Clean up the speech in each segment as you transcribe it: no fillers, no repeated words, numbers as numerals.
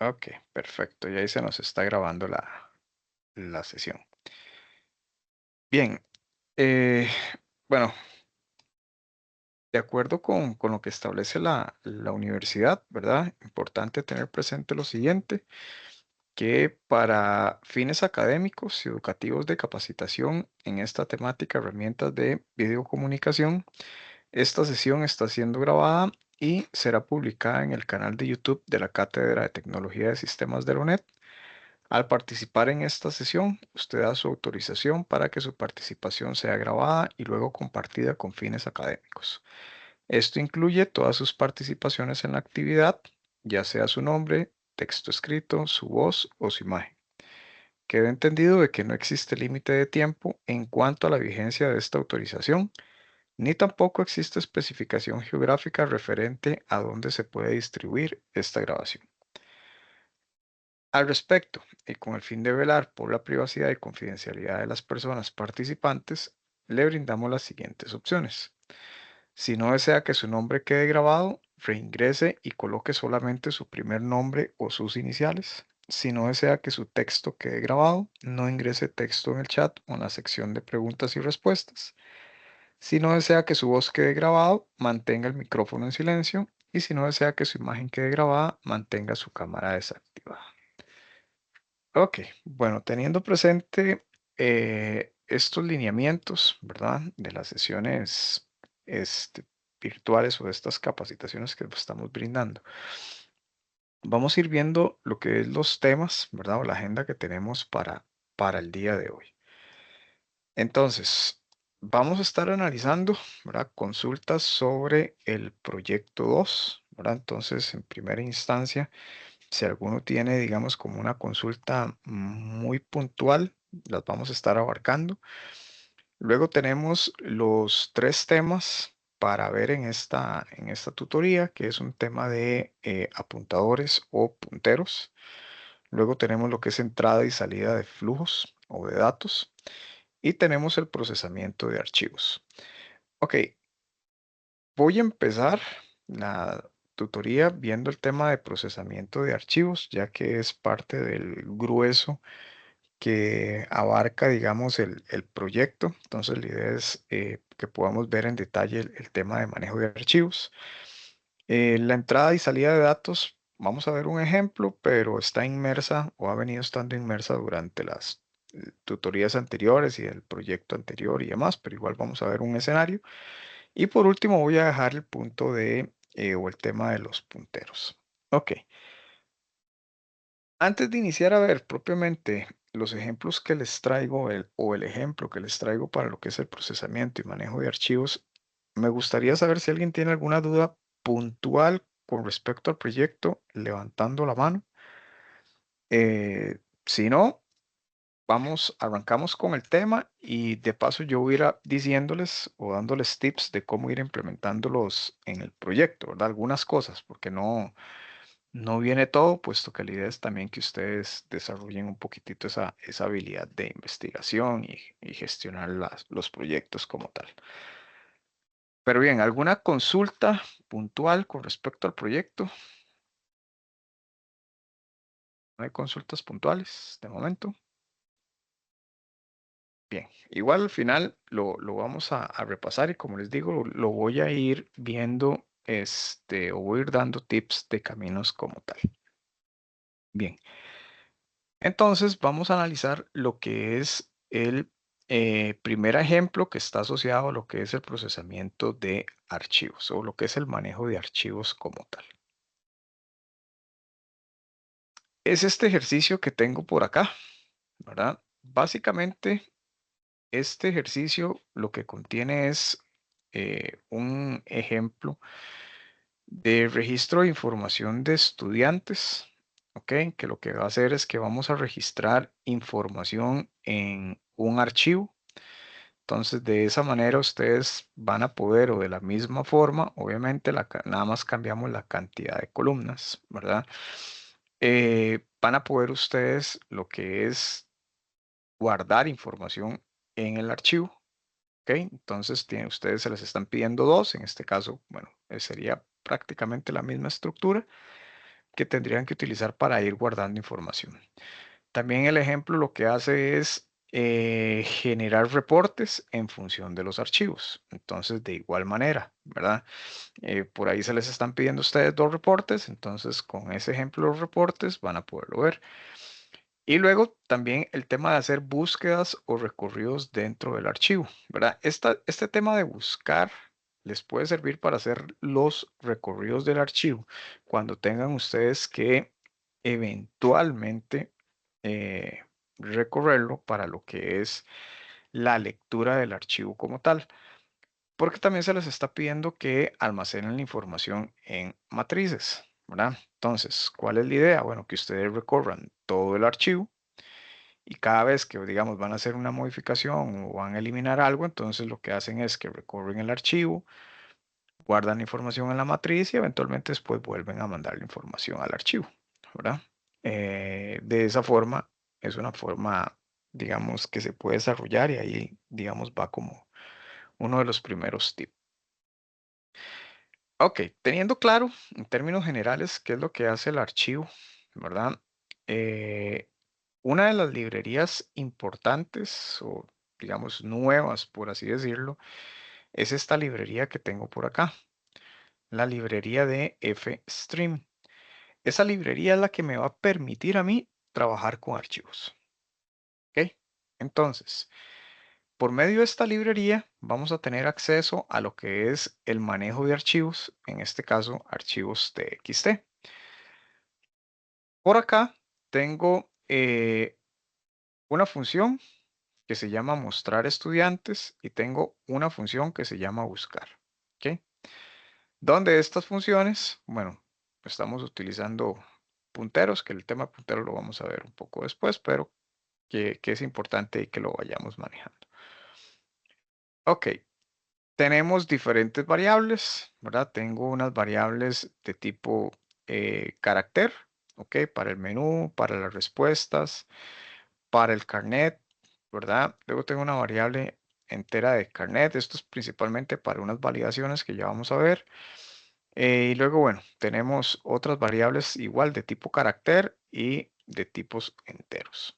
Ok, perfecto. Y ahí se nos está grabando la sesión. Bien, eh, bueno, de acuerdo con lo que establece la universidad, ¿verdad? Importante tener presente lo siguiente, que para fines académicos y educativos de capacitación en esta temática, herramientas de videocomunicación, esta sesión está siendo grabada y será publicada en el canal de YouTube de la Cátedra de Tecnología de Sistemas de la UNED. Al participar en esta sesión, usted da su autorización para que su participación sea grabada y luego compartida con fines académicos. Esto incluye todas sus participaciones en la actividad, ya sea su nombre, texto escrito, su voz o su imagen. Queda entendido de que no existe límite de tiempo en cuanto a la vigencia de esta autorización, ni tampoco existe especificación geográfica referente a dónde se puede distribuir esta grabación. Al respecto, y con el fin de velar por la privacidad y confidencialidad de las personas participantes, le brindamos las siguientes opciones. Si no desea que su nombre quede grabado, reingrese y coloque solamente su primer nombre o sus iniciales. Si no desea que su texto quede grabado, no ingrese texto en el chat o en la sección de preguntas y respuestas. Si no desea que su voz quede grabado, mantenga el micrófono en silencio. Y si no desea que su imagen quede grabada, mantenga su cámara desactivada. Ok, bueno, teniendo presente estos lineamientos, ¿verdad? De las sesiones virtuales o de estas capacitaciones que estamos brindando, vamos a ir viendo lo que es los temas, ¿verdad? O la agenda que tenemos para el día de hoy. Entonces, vamos a estar analizando, ¿verdad? Consultas sobre el proyecto 2, ¿verdad? Entonces, en primera instancia, si alguno tiene, digamos, como una consulta muy puntual, las vamos a estar abarcando. Luego tenemos los tres temas para ver en esta tutoría, que es un tema de apuntadores o punteros. Luego tenemos lo que es entrada y salida de flujos o de datos. Y tenemos el procesamiento de archivos. Ok, voy a empezar la tutoría viendo el tema de procesamiento de archivos, ya que es parte del grueso que abarca, digamos, el proyecto. Entonces, la idea es que podamos ver en detalle el tema de manejo de archivos. La entrada y salida de datos, vamos a ver un ejemplo, pero está inmersa o ha venido estando inmersa durante las tutorías anteriores y el proyecto anterior y demás, pero igual vamos a ver un escenario. Y por último voy a dejar el punto de o el tema de los punteros. Ok, antes de iniciar a ver propiamente los ejemplos que les traigo o el ejemplo que les traigo para lo que es el procesamiento y manejo de archivos, me gustaría saber si alguien tiene alguna duda puntual con respecto al proyecto, levantando la mano. Si no, arrancamos con el tema y de paso yo voy a ir diciéndoles o dándoles tips de cómo ir implementándolos en el proyecto, ¿verdad? Algunas cosas, porque no viene todo, puesto que la idea es también que ustedes desarrollen un poquitito esa habilidad de investigación y gestionar los proyectos como tal. Pero bien, ¿alguna consulta puntual con respecto al proyecto? ¿No hay consultas puntuales de momento? Bien, igual al final lo vamos a repasar y como les digo, lo voy a ir viendo, o voy a ir dando tips de caminos como tal. Bien, entonces vamos a analizar lo que es el primer ejemplo que está asociado a lo que es el procesamiento de archivos o lo que es el manejo de archivos como tal. Es este ejercicio que tengo por acá, ¿verdad? Básicamente, este ejercicio lo que contiene es un ejemplo de registro de información de estudiantes, ¿ok? Que lo que va a hacer es que vamos a registrar información en un archivo. Entonces, de esa manera ustedes van a poder, o de la misma forma, obviamente nada más cambiamos la cantidad de columnas, ¿verdad? Van a poder ustedes lo que es guardar información en el archivo, ¿ok? Entonces, ustedes se les están pidiendo dos, en este caso, bueno, sería prácticamente la misma estructura, que tendrían que utilizar para ir guardando información. También el ejemplo lo que hace es generar reportes en función de los archivos. Entonces, de igual manera, ¿verdad? Por ahí se les están pidiendo a ustedes 2 reportes, entonces con ese ejemplo de los reportes van a poderlo ver. Y luego también el tema de hacer búsquedas o recorridos dentro del archivo, ¿verdad? Este tema de buscar les puede servir para hacer los recorridos del archivo cuando tengan ustedes que eventualmente recorrerlo para lo que es la lectura del archivo como tal, porque también se les está pidiendo que almacenen la información en matrices, ¿verdad? Entonces, ¿cuál es la idea? Bueno, que ustedes recorran todo el archivo y cada vez que, digamos, van a hacer una modificación o van a eliminar algo, entonces lo que hacen es que recorren el archivo, guardan la información en la matriz y eventualmente después vuelven a mandar la información al archivo, ¿verdad? De esa forma, es una forma, digamos, que se puede desarrollar y ahí, digamos, va como uno de los primeros tips. Ok, teniendo claro en términos generales qué es lo que hace el archivo, ¿verdad? Eh, una de las librerías importantes o digamos nuevas, por así decirlo, es esta librería que tengo por acá, la librería de FStream. Esa librería es la que me va a permitir a mí trabajar con archivos. ¿Ok? Entonces, por medio de esta librería vamos a tener acceso a lo que es el manejo de archivos, en este caso archivos TXT. Por acá tengo una función que se llama mostrar estudiantes y tengo una función que se llama buscar. ¿Ok? Donde estas funciones, bueno, estamos utilizando punteros, que el tema de punteros lo vamos a ver un poco después, pero que es importante y que lo vayamos manejando. Ok, tenemos diferentes variables, ¿verdad? Tengo unas variables de tipo carácter, ¿ok? Para el menú, para las respuestas, para el carnet, ¿verdad? Luego tengo una variable entera de carnet. Esto es principalmente para unas validaciones que ya vamos a ver. Y luego, bueno, tenemos otras variables igual de tipo carácter y de tipos enteros.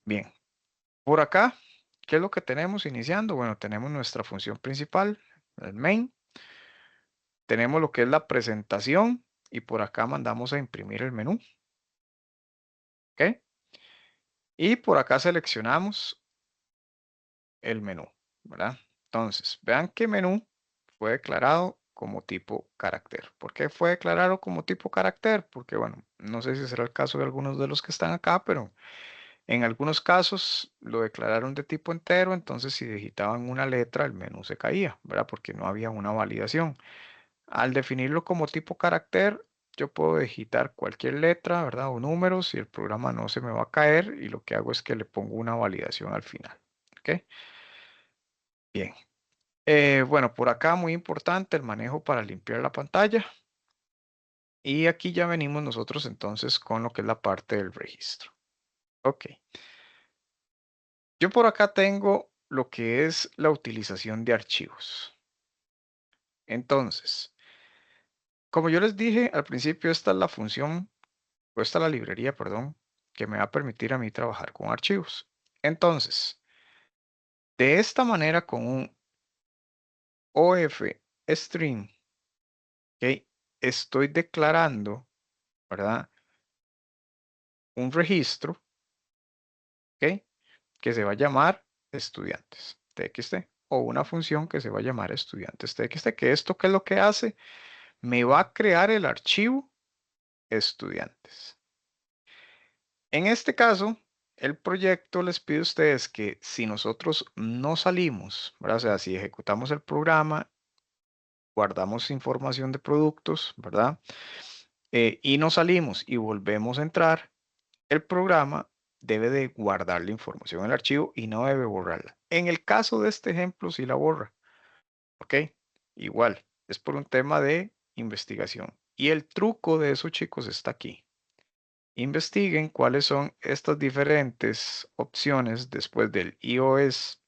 Bien, por acá, ¿qué es lo que tenemos iniciando? Bueno, tenemos nuestra función principal, el main. Tenemos lo que es la presentación y por acá mandamos a imprimir el menú. ¿Ok? Y por acá seleccionamos el menú, ¿verdad? Entonces, vean que menú fue declarado como tipo carácter. ¿Por qué fue declarado como tipo carácter? Porque, bueno, no sé si será el caso de algunos de los que están acá, pero en algunos casos lo declararon de tipo entero, entonces si digitaban una letra, el menú se caía, ¿verdad? Porque no había una validación. Al definirlo como tipo carácter, yo puedo digitar cualquier letra, ¿verdad? O números y el programa no se me va a caer y lo que hago es que le pongo una validación al final. ¿Ok? Bien. Bueno, por acá muy importante el manejo para limpiar la pantalla. Y aquí ya venimos nosotros entonces con lo que es la parte del registro. Ok. Yo por acá tengo lo que es la utilización de archivos. Entonces, como yo les dije al principio, esta es la función, o esta es la librería, perdón, que me va a permitir a mí trabajar con archivos. Entonces, de esta manera con un OF string, ¿ok? Estoy declarando, ¿verdad? Un registro, ¿ok? Que se va a llamar estudiantes txt o una función que se va a llamar estudiantes txt, que esto qué es lo que hace, me va a crear el archivo estudiantes. En este caso, el proyecto les pide a ustedes que si nosotros no salimos, ¿verdad? O sea, si ejecutamos el programa, guardamos información de productos, ¿verdad? Y no salimos y volvemos a entrar, el programa debe de guardar la información en el archivo y no debe borrarla. En el caso de este ejemplo, sí la borra, ¿ok? Igual, es por un tema de investigación. Y el truco de eso, chicos, está aquí. Investiguen cuáles son estas diferentes opciones después del iOS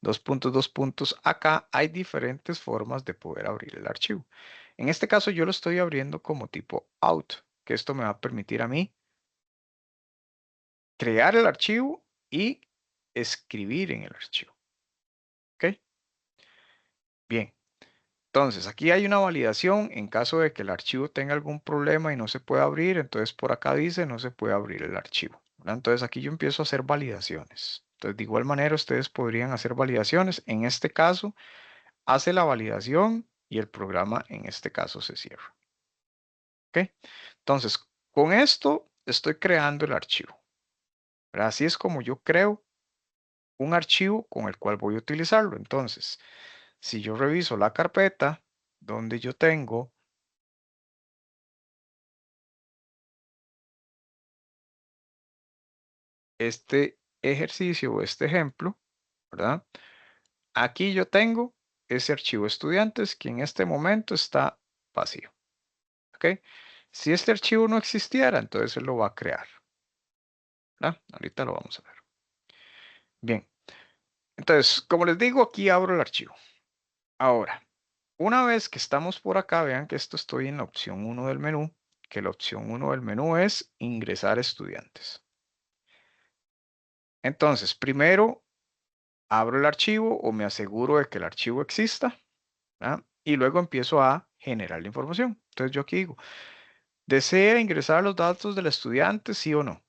2.2. Acá hay diferentes formas de poder abrir el archivo. En este caso yo lo estoy abriendo como tipo out, que esto me va a permitir a mí crear el archivo y escribir en el archivo. ¿Ok? Bien. Entonces, aquí hay una validación en caso de que el archivo tenga algún problema y no se pueda abrir. Entonces, por acá dice no se puede abrir el archivo, ¿verdad? Entonces, aquí yo empiezo a hacer validaciones. Entonces, de igual manera, ustedes podrían hacer validaciones. En este caso, hace la validación y el programa en este caso se cierra. ¿Ok? Entonces, con esto estoy creando el archivo, ¿verdad? Así es como yo creo un archivo con el cual voy a utilizarlo. Entonces, si yo reviso la carpeta donde yo tengo este ejercicio o este ejemplo, ¿verdad? Aquí yo tengo ese archivo estudiantes que en este momento está vacío, ¿ok? Si este archivo no existiera, entonces él lo va a crear, ¿verdad? Ahorita lo vamos a ver. Bien, entonces, como les digo, aquí abro el archivo. Ahora, una vez que estamos por acá, vean que esto estoy en la opción 1 del menú, que la opción 1 del menú es ingresar estudiantes. Entonces, primero abro el archivo o me aseguro de que el archivo exista, ¿verdad? Y luego empiezo a generar la información. Entonces yo aquí digo, ¿desea ingresar los datos del estudiante, sí o no?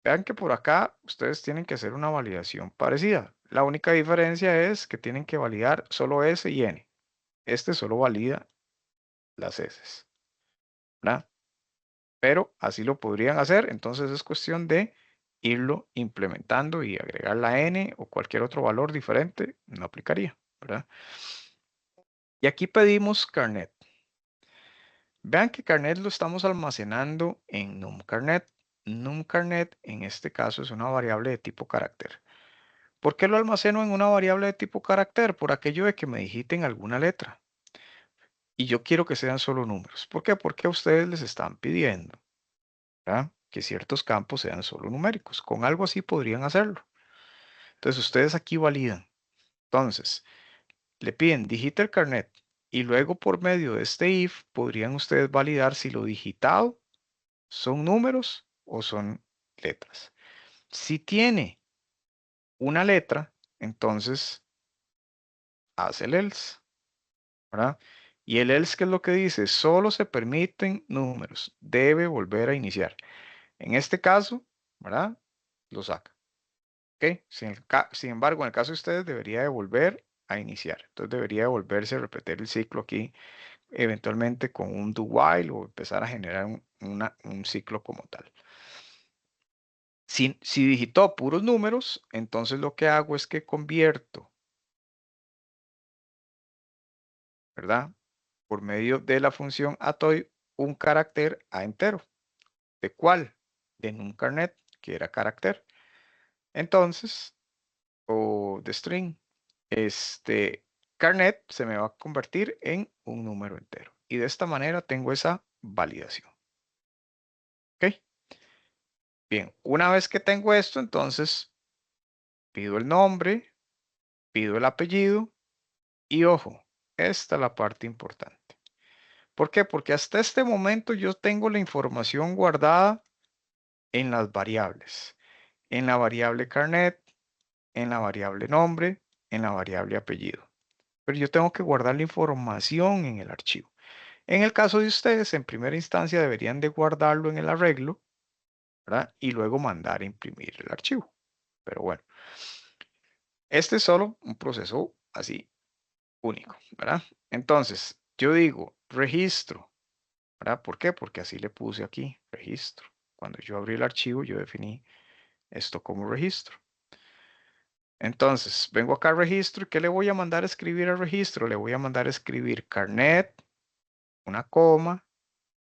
Vean que por acá ustedes tienen que hacer una validación parecida. La única diferencia es que tienen que validar solo S y N. Este solo valida las S, ¿verdad? Pero así lo podrían hacer. Entonces es cuestión de irlo implementando y agregar la N o cualquier otro valor diferente, no aplicaría, ¿verdad? Y aquí pedimos carnet. Vean que carnet lo estamos almacenando en numCarnet. NumCarnet en este caso es una variable de tipo carácter. ¿Por qué lo almaceno en una variable de tipo carácter? Por aquello de que me digiten alguna letra. Y yo quiero que sean solo números. ¿Por qué? Porque a ustedes les están pidiendo, ¿verdad?, que ciertos campos sean solo numéricos. Con algo así podrían hacerlo. Entonces ustedes aquí validan. Entonces, le piden digita el carnet y luego por medio de este if podrían ustedes validar si lo digitado son números o son letras. Si tiene una letra, entonces hace el else, ¿verdad? Y el else, ¿qué es lo que dice? Solo se permiten números. Debe volver a iniciar. En este caso, ¿verdad? Lo saca. ¿Ok? Sin embargo, en el caso de ustedes, debería de volver a iniciar. Entonces debería de volverse a repetir el ciclo aquí, eventualmente con un do while o empezar a generar un ciclo como tal. Si digitó puros números, entonces lo que hago es que convierto, ¿verdad? Por medio de la función atoy, un carácter a entero. ¿De cuál? De numCarnet, que era carácter. Entonces, o de string, carnet se me va a convertir en un número entero. Y de esta manera tengo esa validación. ¿Ok? Bien, una vez que tengo esto, entonces pido el nombre, pido el apellido. Y ojo, esta es la parte importante. ¿Por qué? Porque hasta este momento yo tengo la información guardada en las variables. En la variable carnet, en la variable nombre, en la variable apellido. Pero yo tengo que guardar la información en el archivo. En el caso de ustedes, en primera instancia deberían de guardarlo en el arreglo, ¿verdad? Y luego mandar a imprimir el archivo. Pero bueno, este es solo un proceso así único, ¿verdad? Entonces, yo digo registro. ¿Verdad? ¿Por qué? Porque así le puse aquí, registro. Cuando yo abrí el archivo, yo definí esto como registro. Entonces, vengo acá a registro y ¿qué le voy a mandar a escribir al registro? Le voy a mandar a escribir carnet, una coma,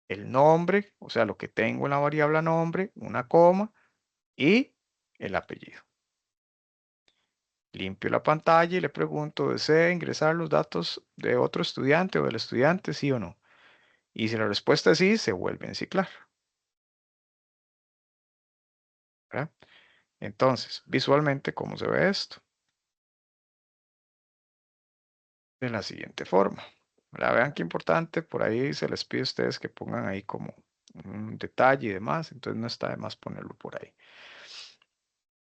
el nombre, o sea, lo que tengo en la variable nombre, una coma y el apellido. Limpio la pantalla y le pregunto, ¿desea ingresar los datos de otro estudiante o del estudiante, sí o no? Y si la respuesta es sí, se vuelve a enciclar, ¿verdad? Entonces, visualmente, ¿cómo se ve esto? De la siguiente forma. ¿verdad? Vean qué importante, por ahí se les pide a ustedes que pongan ahí como un detalle y demás, entonces no está de más ponerlo por ahí.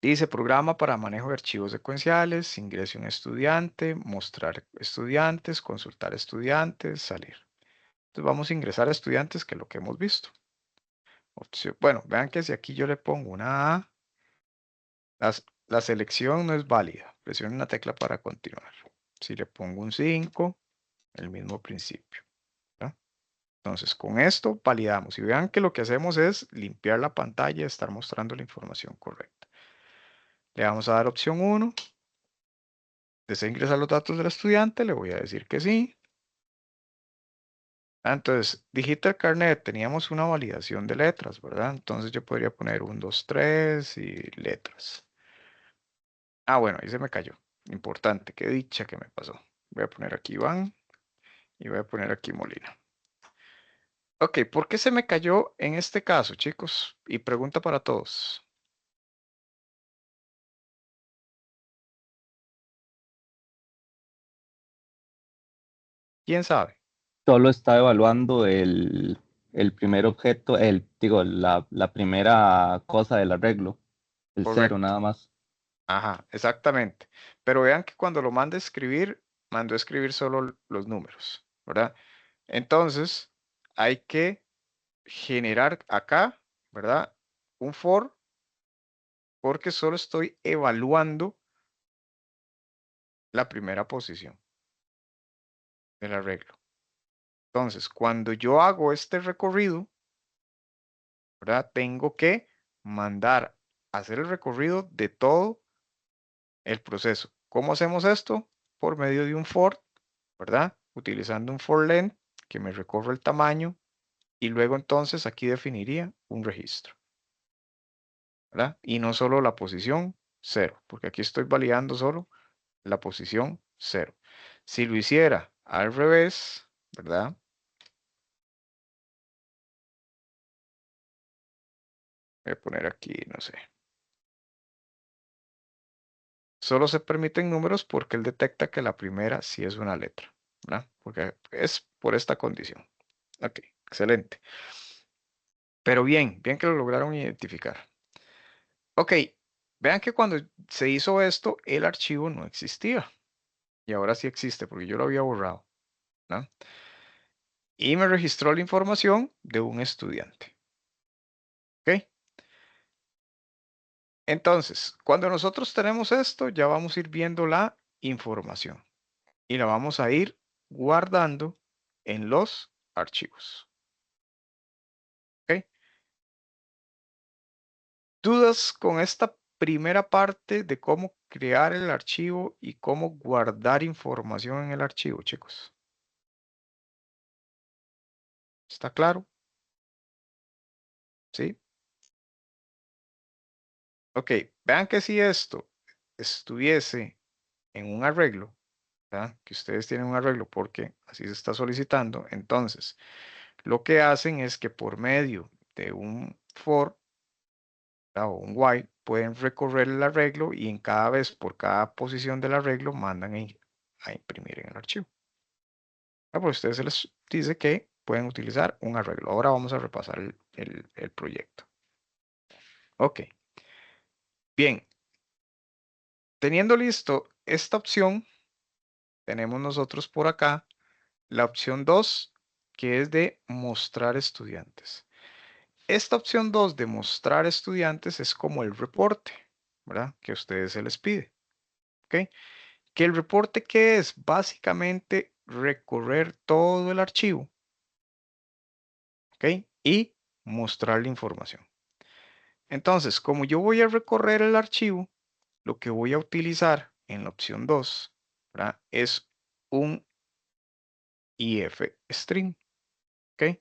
Dice programa para manejo de archivos secuenciales, ingrese un estudiante, mostrar estudiantes, consultar estudiantes, salir. Entonces vamos a ingresar a estudiantes, que es lo que hemos visto. Bueno, vean que si aquí yo le pongo una A, la selección no es válida. Presione una tecla para continuar. Si le pongo un 5, el mismo principio, ¿verdad? Entonces, con esto validamos. Y vean que lo que hacemos es limpiar la pantalla y estar mostrando la información correcta. Le vamos a dar opción 1. ¿Desea ingresar los datos del estudiante? Le voy a decir que sí. Entonces, Digital Carnet, teníamos una validación de letras, ¿verdad? Entonces yo podría poner 1, 2, 3 y letras. Ah, bueno, ahí se me cayó. Importante, qué dicha que me pasó. Voy a poner aquí Iván y voy a poner aquí Molina. Ok, ¿por qué se me cayó en este caso, chicos? Y pregunta para todos. ¿Quién sabe? Solo está evaluando el primer objeto, digo, la primera cosa del arreglo, el cero Correcto. nada más. Ajá, exactamente. Pero vean que cuando lo manda a escribir, mandó a escribir solo los números, ¿verdad? Entonces, hay que generar acá, ¿verdad? Un for, porque solo estoy evaluando la primera posición del arreglo. Entonces, cuando yo hago este recorrido, ¿verdad? Tengo que mandar a hacer el recorrido de todo el proceso. ¿Cómo hacemos esto? Por medio de un for, ¿verdad? Utilizando un for len que me recorre el tamaño y luego entonces aquí definiría un registro, ¿verdad? Y no solo la posición 0, porque aquí estoy validando solo la posición 0. Si lo hiciera al revés, ¿verdad? Voy a poner aquí, no sé. Solo se permiten números porque él detecta que la primera sí es una letra, ¿verdad? Porque es por esta condición. Ok, excelente. Pero bien, bien que lo lograron identificar. Ok, vean que cuando se hizo esto, el archivo no existía. Y ahora sí existe porque yo lo había borrado, ¿no? Y me registró la información de un estudiante. ¿Ok? Entonces, cuando nosotros tenemos esto, ya vamos a ir viendo la información y la vamos a ir guardando en los archivos. ¿Ok? ¿Dudas con esta primera parte de cómo crear el archivo y cómo guardar información en el archivo, chicos? ¿Está claro? ¿Sí? Ok, vean que si esto estuviese en un arreglo, ¿verdad? Que ustedes tienen un arreglo porque así se está solicitando, entonces lo que hacen es que por medio de un for, ¿verdad? O un while pueden recorrer el arreglo y en cada vez por cada posición del arreglo mandan a imprimir en el archivo. Pues a ustedes se les dice que pueden utilizar un arreglo. Ahora vamos a repasar el proyecto. Ok, bien. Teniendo listo esta opción, tenemos nosotros por acá la opción 2, que es de mostrar estudiantes. Esta opción 2 de mostrar estudiantes es como el reporte, ¿verdad? Que a ustedes se les pide. ¿Ok? Que el reporte, ¿qué es? Básicamente recorrer todo el archivo, ¿ok? Y mostrar la información. Entonces, como yo voy a recorrer el archivo, lo que voy a utilizar en la opción 2, ¿verdad? Es un if string, ¿ok?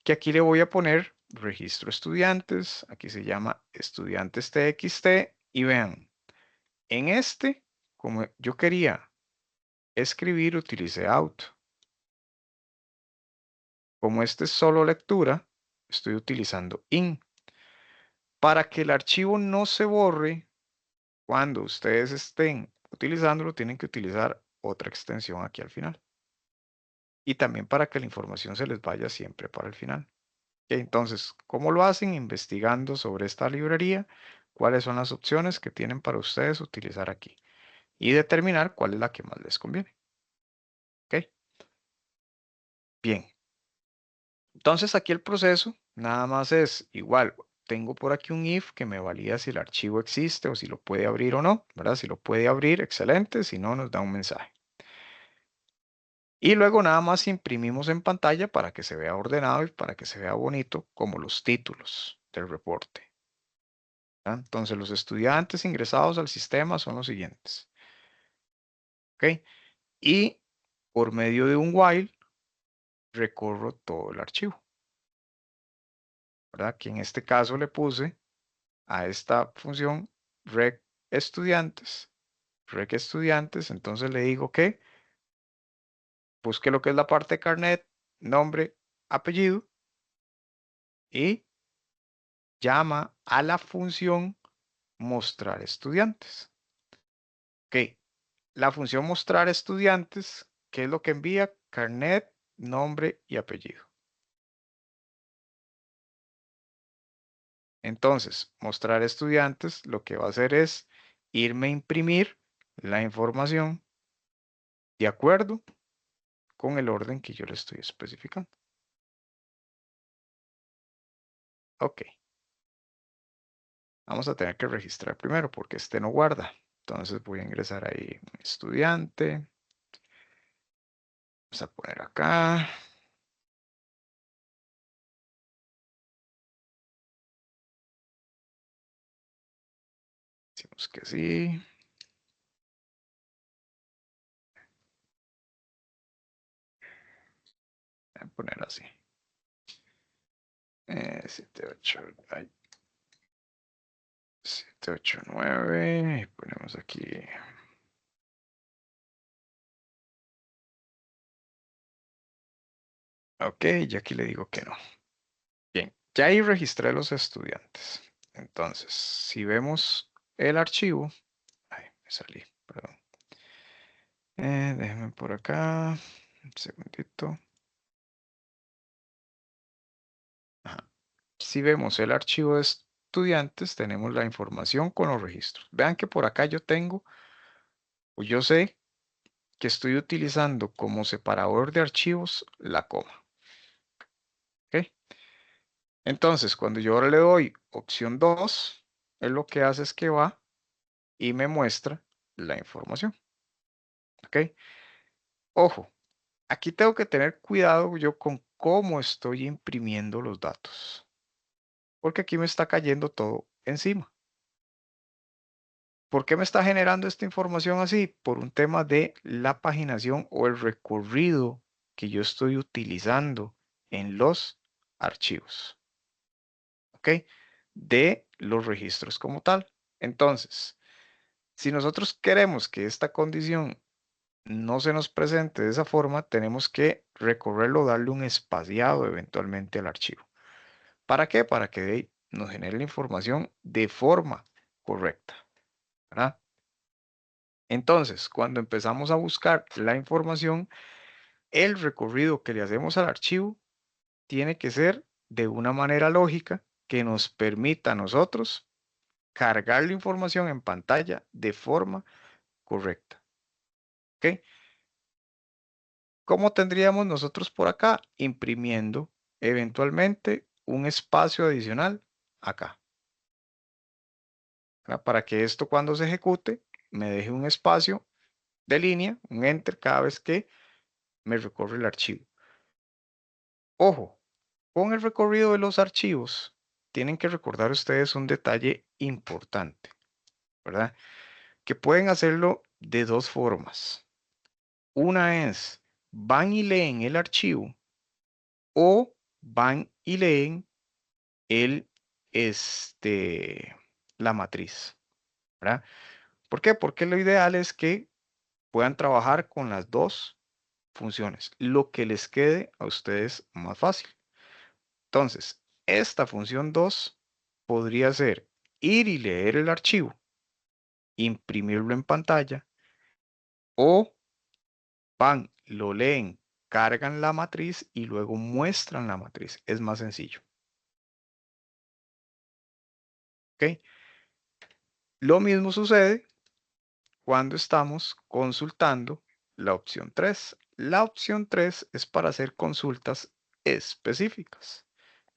Que aquí le voy a poner registro estudiantes, aquí se llama estudiantes txt y vean, en este, como yo quería escribir, utilicé out. Como este es solo lectura, estoy utilizando in. Para que el archivo no se borre, cuando ustedes estén utilizándolo, tienen que utilizar otra extensión aquí al final. y también para que la información se les vaya siempre para el final. Entonces, ¿cómo lo hacen? Investigando sobre esta librería, cuáles son las opciones que tienen para ustedes utilizar aquí y determinar cuál es la que más les conviene. ¿Ok? Bien. Entonces, aquí el proceso nada más es igual. Tengo por aquí un if que me valida si el archivo existe o si lo puede abrir o no, ¿verdad? Si lo puede abrir, excelente. Si no, nos da un mensaje. Y luego nada más imprimimos en pantalla para que se vea ordenado y para que se vea bonito como los títulos del reporte. Entonces, los estudiantes ingresados al sistema son los siguientes. ¿Ok? Y por medio de un while, recorro todo el archivo. ¿Verdad? Que en este caso le puse a esta función rec estudiantes. Entonces le digo que busque lo que es la parte de carnet, nombre, apellido y llama a la función mostrar estudiantes. Ok, la función mostrar estudiantes, ¿qué es lo que envía? Carnet, nombre y apellido. Entonces, mostrar estudiantes, lo que va a hacer es irme a imprimir la información de acuerdo con el orden que yo le estoy especificando. Ok, vamos a tener que registrar primero porque este no guarda. Entonces voy a ingresar ahí estudiante. Vamos a poner acá. Decimos que sí. Voy a poner así. 78, 789. Y ponemos aquí. Ok, y aquí le digo que no. Bien, ya ahí registré los estudiantes. Entonces, si vemos el archivo, ay, me salí, perdón. Déjenme por acá, un segundito. Ajá. Si vemos el archivo de estudiantes, tenemos la información con los registros. Vean que por acá yo tengo, o yo sé que estoy utilizando como separador de archivos la coma. ¿Ok? Entonces, cuando yo ahora le doy opción 2, él lo que hace es que va y me muestra la información. ¿Ok? Ojo, aquí tengo que tener cuidado yo con cómo estoy imprimiendo los datos, porque aquí me está cayendo todo encima. ¿Por qué me está generando esta información así? Por un tema de la paginación o el recorrido que yo estoy utilizando en los archivos, ¿ok? De los registros como tal. Entonces, si nosotros queremos que esta condición no se nos presente de esa forma, tenemos que recorrerlo, darle un espaciado eventualmente al archivo. ¿Para qué? Para que nos genere la información de forma correcta, ¿verdad? Entonces, cuando empezamos a buscar la información, el recorrido que le hacemos al archivo tiene que ser de una manera lógica que nos permita a nosotros cargar la información en pantalla de forma correcta. ¿Ok? ¿Cómo tendríamos nosotros por acá? Imprimiendo eventualmente un espacio adicional acá, ¿verdad? Para que esto cuando se ejecute me deje un espacio de línea, un enter cada vez que me recorre el archivo. Ojo, con el recorrido de los archivos, tienen que recordar ustedes un detalle importante, ¿verdad? Que pueden hacerlo de dos formas. Una es, van y leen el archivo o van y leen el, la matriz, ¿verdad? ¿Por qué? Porque lo ideal es que puedan trabajar con las dos funciones, lo que les quede a ustedes más fácil. Entonces, esta función 2 podría ser ir y leer el archivo, imprimirlo en pantalla o van, lo leen cargan la matriz y luego muestran la matriz. Es más sencillo. ¿Ok? Lo mismo sucede cuando estamos consultando la opción 3. La opción 3 es para hacer consultas específicas,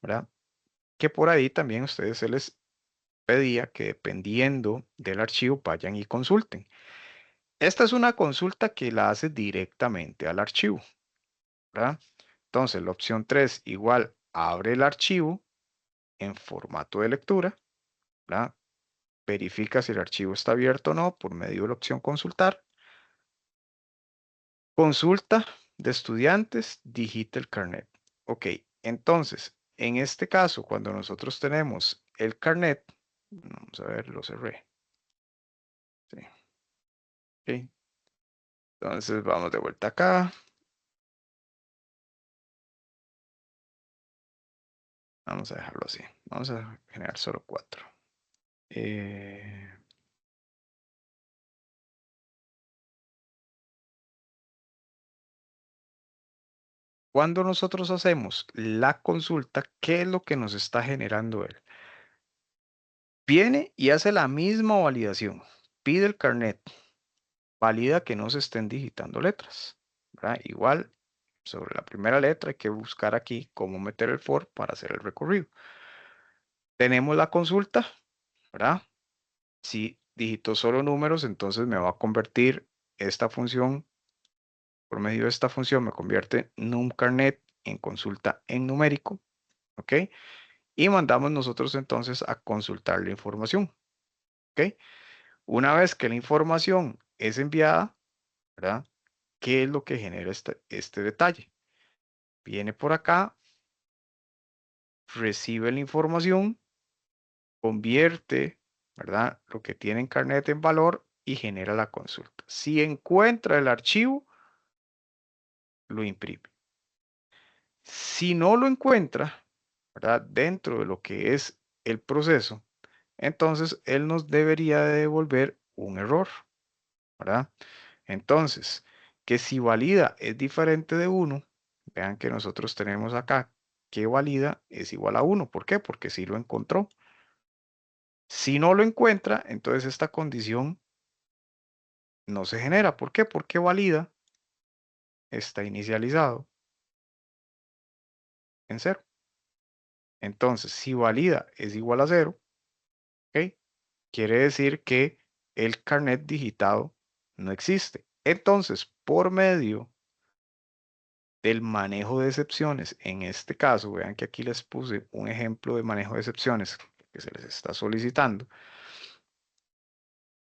¿verdad? Que por ahí también a ustedes se les pedía que dependiendo del archivo vayan y consulten. Esta es una consulta que la hace directamente al archivo, ¿verdad? Entonces, la opción 3 igual abre el archivo en formato de lectura, ¿verdad? Verifica si el archivo está abierto o no por medio de la opción consultar. Consulta de estudiantes, digita el carnet. Ok, entonces, en este caso, cuando nosotros tenemos el carnet, vamos a ver, lo cerré. Sí. Ok, entonces vamos de vuelta acá. Vamos a dejarlo así. Vamos a generar solo 4. Cuando nosotros hacemos la consulta, ¿qué es lo que nos está generando él? Viene y hace la misma validación. Pide el carnet. Valida que no se estén digitando letras, ¿verdad? Igual, sobre la primera letra hay que buscar aquí cómo meter el for para hacer el recorrido. Tenemos la consulta, ¿verdad? Si digito solo números, entonces me va a convertir esta función, por medio de esta función, me convierte numCarnet en consulta en numérico, ¿ok? Y mandamos nosotros entonces a consultar la información, ¿ok? Una vez que la información es enviada, ¿verdad? ¿Qué es lo que genera este detalle? Viene por acá, recibe la información, convierte, ¿verdad? Lo que tiene en carnet en valor y genera la consulta. Si encuentra el archivo, lo imprime. Si no lo encuentra, ¿verdad? Dentro de lo que es el proceso, entonces él nos debería de devolver un error, ¿verdad? Entonces, que si valida es diferente de 1, vean que nosotros tenemos acá que valida es igual a 1. ¿Por qué? Porque sí lo encontró. Si no lo encuentra, entonces esta condición no se genera. ¿Por qué? Porque valida está inicializado en 0. Entonces, si valida es igual a 0, ¿ok? Quiere decir que el carnet digitado no existe. Entonces, por medio del manejo de excepciones, en este caso, vean que aquí les puse un ejemplo de manejo de excepciones que se les está solicitando.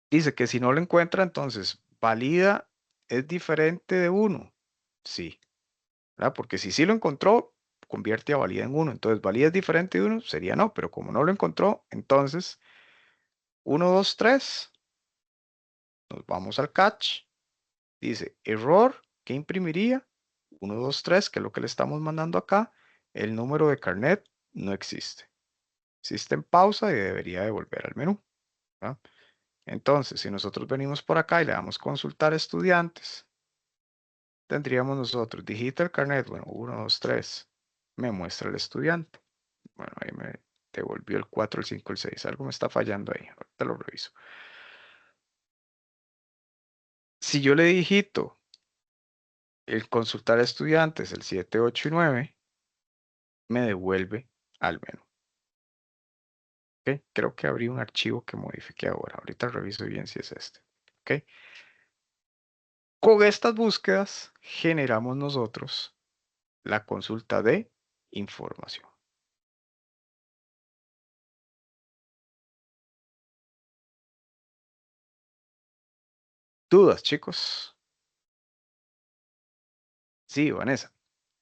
Dice que si no lo encuentra, entonces valida es diferente de 1. Sí, ¿verdad? Porque si sí lo encontró, convierte a valida en 1. Entonces, valida es diferente de 1, sería no, pero como no lo encontró, entonces 1, 2, 3, nos vamos al catch. Dice error, ¿qué imprimiría? 1, 2, 3, que es lo que le estamos mandando acá. El número de carnet no existe. Existe en pausa y debería de volver al menú, ¿verdad? Entonces, si nosotros venimos por acá y le damos consultar estudiantes, tendríamos nosotros, digita el carnet, bueno, 1, 2, 3, me muestra el estudiante. Bueno, ahí me devolvió el 4, el 5, el 6. Algo me está fallando ahí. Ahorita lo reviso. Si yo le digito el consultar estudiantes, el 7, 8 y 9, me devuelve al menú. ¿Okay? Creo que abrí un archivo que modifiqué ahora. Ahorita reviso bien si es este. ¿Okay? Con estas búsquedas generamos nosotros la consulta de información. ¿Dudas, chicos? Sí, Vanessa.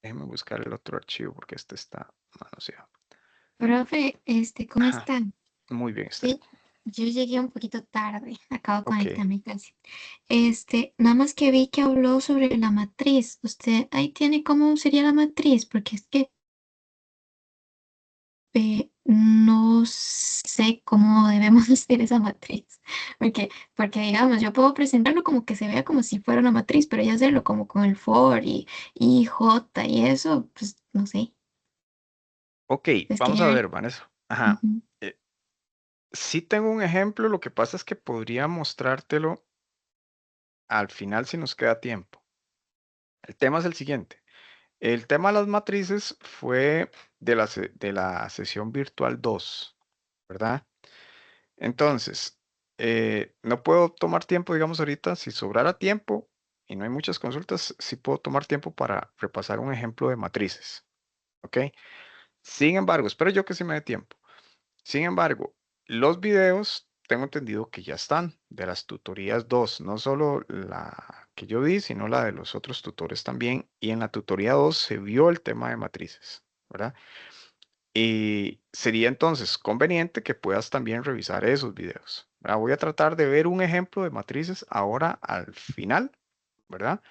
Déjenme buscar el otro archivo porque este está manoseado. Profe, ¿cómo Ajá, están? muy bien, Sí, Esther. yo llegué un poquito tarde, acabo de Ok. conectarme casi. Nada más que vi que habló sobre la matriz. Usted ahí tiene cómo sería la matriz, porque es que no sé cómo debemos hacer esa matriz. Porque digamos, yo puedo presentarlo como que se vea como si fuera una matriz, pero ya hacerlo como con el for y j y eso, pues no sé. Ok, Les vamos a quería ver. ver, Vanessa. Ajá. Ujú. Sí tengo un ejemplo, lo que pasa es que podría mostrártelo al final si nos queda tiempo. El tema es el siguiente. El tema de las matrices fue de la sesión virtual 2, ¿verdad? Entonces, no puedo tomar tiempo, digamos ahorita, si sobrara tiempo y no hay muchas consultas, sí puedo tomar tiempo para repasar un ejemplo de matrices, ¿ok? Sin embargo, espero yo que sí me dé tiempo. Sin embargo, los videos tengo entendido que ya están de las tutorías 2, no solo la que yo di, sino la de los otros tutores también. Y en la tutoría 2 se vio el tema de matrices, ¿verdad? Y sería entonces conveniente que puedas también revisar esos videos, ¿verdad? Voy a tratar de ver un ejemplo de matrices ahora al final, ¿verdad?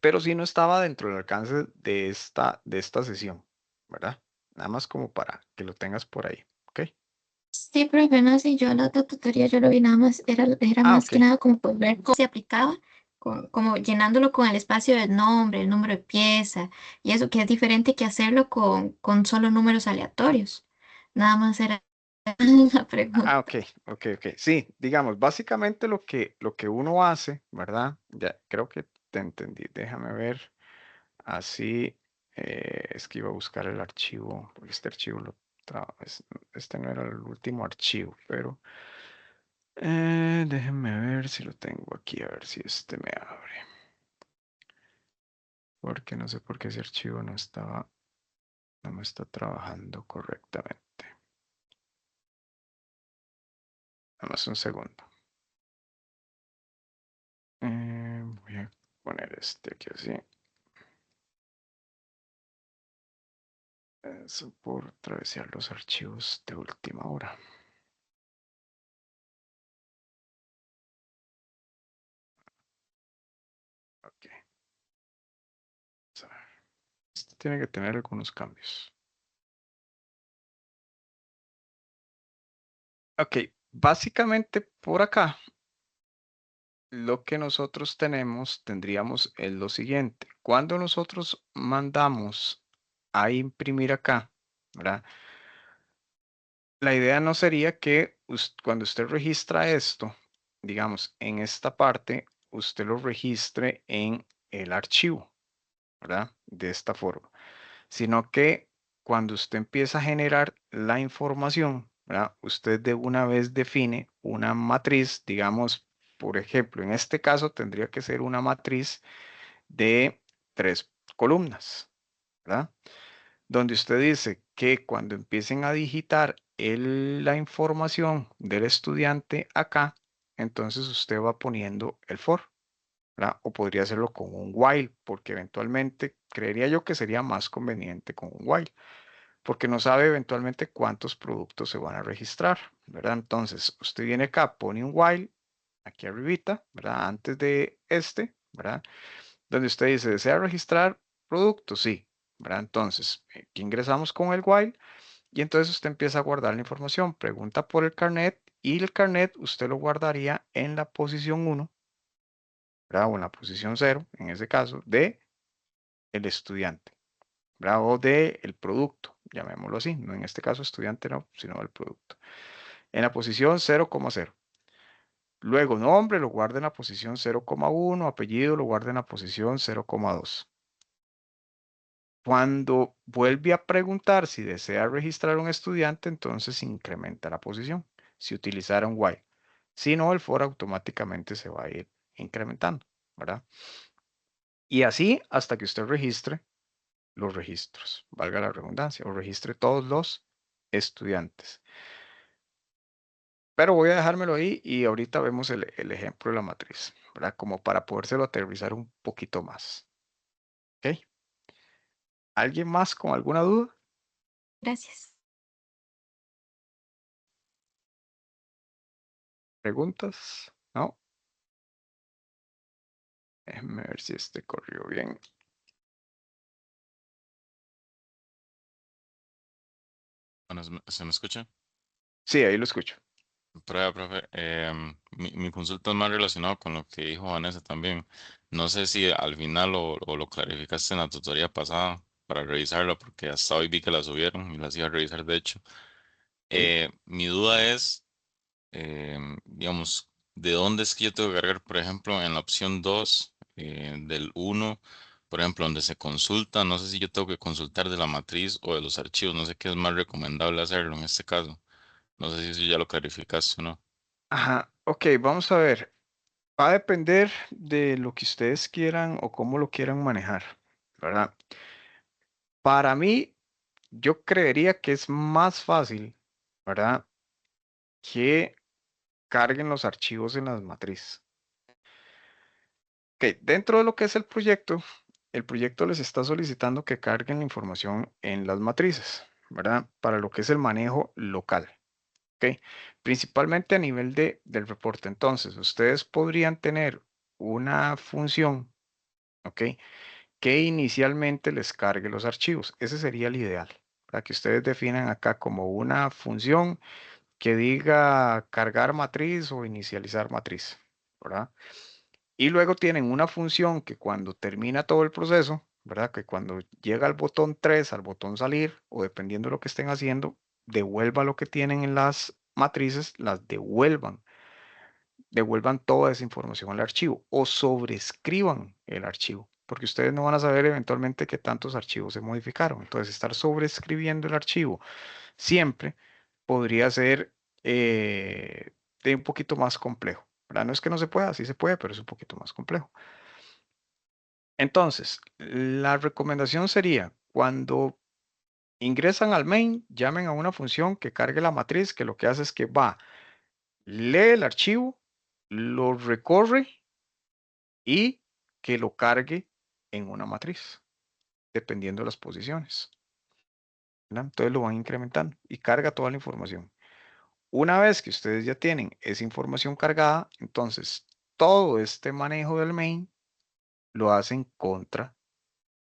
Pero si no estaba dentro del alcance de esta sesión, ¿verdad? Nada más como para que lo tengas por ahí, ¿ok? Sí, profe, no, sí, yo la otra tutoría yo lo vi nada más, era Ah, más ok. que nada como por ver cómo se aplicaba, como llenándolo con el espacio del nombre, el número de pieza, y eso que es diferente que hacerlo con solo números aleatorios. Nada más era la pregunta. Ah, ok, ok, ok. Sí, digamos, básicamente lo que uno hace, ¿verdad? Ya, creo que te entendí. Déjame ver. Así, es que iba a buscar el archivo, porque este archivo este no era el último archivo, pero déjenme ver si lo tengo aquí, a ver si este me abre. Porque no sé por qué ese archivo no me está trabajando correctamente. Nada más un segundo. Voy a poner este aquí así. Eso por travesear los archivos de última hora. Ok. Vamos a ver. Este tiene que tener algunos cambios. Ok, básicamente por acá lo que nosotros tendríamos es lo siguiente. Cuando nosotros mandamos a imprimir acá, ¿verdad? La idea no sería que cuando usted registra esto, digamos, en esta parte, usted lo registre en el archivo, ¿verdad? De esta forma, sino que cuando usted empieza a generar la información, ¿verdad? Usted de una vez define una matriz, digamos, por ejemplo, en este caso tendría que ser una matriz de 3 columnas, ¿verdad? Donde usted dice que cuando empiecen a digitar la información del estudiante acá, entonces usted va poniendo el for, ¿verdad? O podría hacerlo con un while, porque eventualmente creería yo que sería más conveniente con un while, porque no sabe eventualmente cuántos productos se van a registrar, ¿verdad? Entonces, usted viene acá, pone un while, aquí arribita, ¿verdad? Antes de ¿verdad? Donde usted dice, ¿desea registrar productos? Sí, ¿verdad? Entonces, aquí ingresamos con el while y entonces usted empieza a guardar la información, pregunta por el carnet y el carnet usted lo guardaría en la posición 1, ¿verdad? O en la posición 0, en ese caso, de el estudiante, ¿verdad? O de el producto, llamémoslo así, no en este caso estudiante no, sino el producto. En la posición 0,0. Luego nombre lo guarda en la posición 0,1, apellido lo guarda en la posición 0,2. Cuando vuelve a preguntar si desea registrar un estudiante, entonces incrementa la posición. Si utilizara un while. Si no, el for automáticamente se va a ir incrementando, ¿verdad? Y así hasta que usted registre los registros, valga la redundancia, o registre todos los estudiantes. Pero voy a dejármelo ahí y ahorita vemos el ejemplo de la matriz, ¿verdad? Como para podérselo aterrizar un poquito más. ¿Ok? ¿Alguien más con alguna duda? Gracias. ¿Preguntas? ¿No? Déjenme ver si este corrió bien. Bueno, ¿se me escucha? Sí, ahí lo escucho. Prueba, profe. Mi consulta es más relacionada con lo que dijo Vanessa también. No sé si al final o lo clarificaste en la tutoría pasada para revisarlo, porque hasta hoy vi que la subieron y las iba a revisar de hecho. ¿Ok? Mi duda es, digamos, ¿de dónde es que yo tengo que cargar, por ejemplo, en la opción 2 del uno, por ejemplo, donde se consulta? No sé si yo tengo que consultar de la matriz o de los archivos, no sé qué es más recomendable hacerlo en este caso. No sé si eso ya lo clarificaste o no. Ajá, ok, vamos a ver. Va a depender de lo que ustedes quieran o cómo lo quieran manejar, ¿verdad? Para mí, yo creería que es más fácil, ¿verdad? Que carguen los archivos en las matrices. Ok, dentro de lo que es el proyecto les está solicitando que carguen la información en las matrices, ¿verdad? Para lo que es el manejo local, ¿ok? Principalmente a nivel del reporte. Entonces, ustedes podrían tener una función, ¿ok? Que inicialmente les cargue los archivos. Ese sería el ideal, para que ustedes definan acá como una función que diga cargar matriz o inicializar matriz, ¿verdad? Y luego tienen una función que cuando termina todo el proceso, ¿verdad? Que cuando llega al botón 3, al botón salir, o dependiendo de lo que estén haciendo, devuelva lo que tienen en las matrices, las devuelvan toda esa información al archivo o sobrescriban el archivo, porque ustedes no van a saber eventualmente qué tantos archivos se modificaron. Entonces, estar sobrescribiendo el archivo siempre podría ser de un poquito más complejo, ¿verdad? No es que no se pueda, sí se puede, pero es un poquito más complejo. Entonces, la recomendación sería cuando ingresan al main, llamen a una función que cargue la matriz, que lo que hace es que va, lee el archivo, lo recorre y que lo cargue en una matriz, dependiendo de las posiciones, ¿verdad? Entonces lo van incrementando y carga toda la información. Una vez que ustedes ya tienen esa información cargada, entonces todo este manejo del main lo hacen contra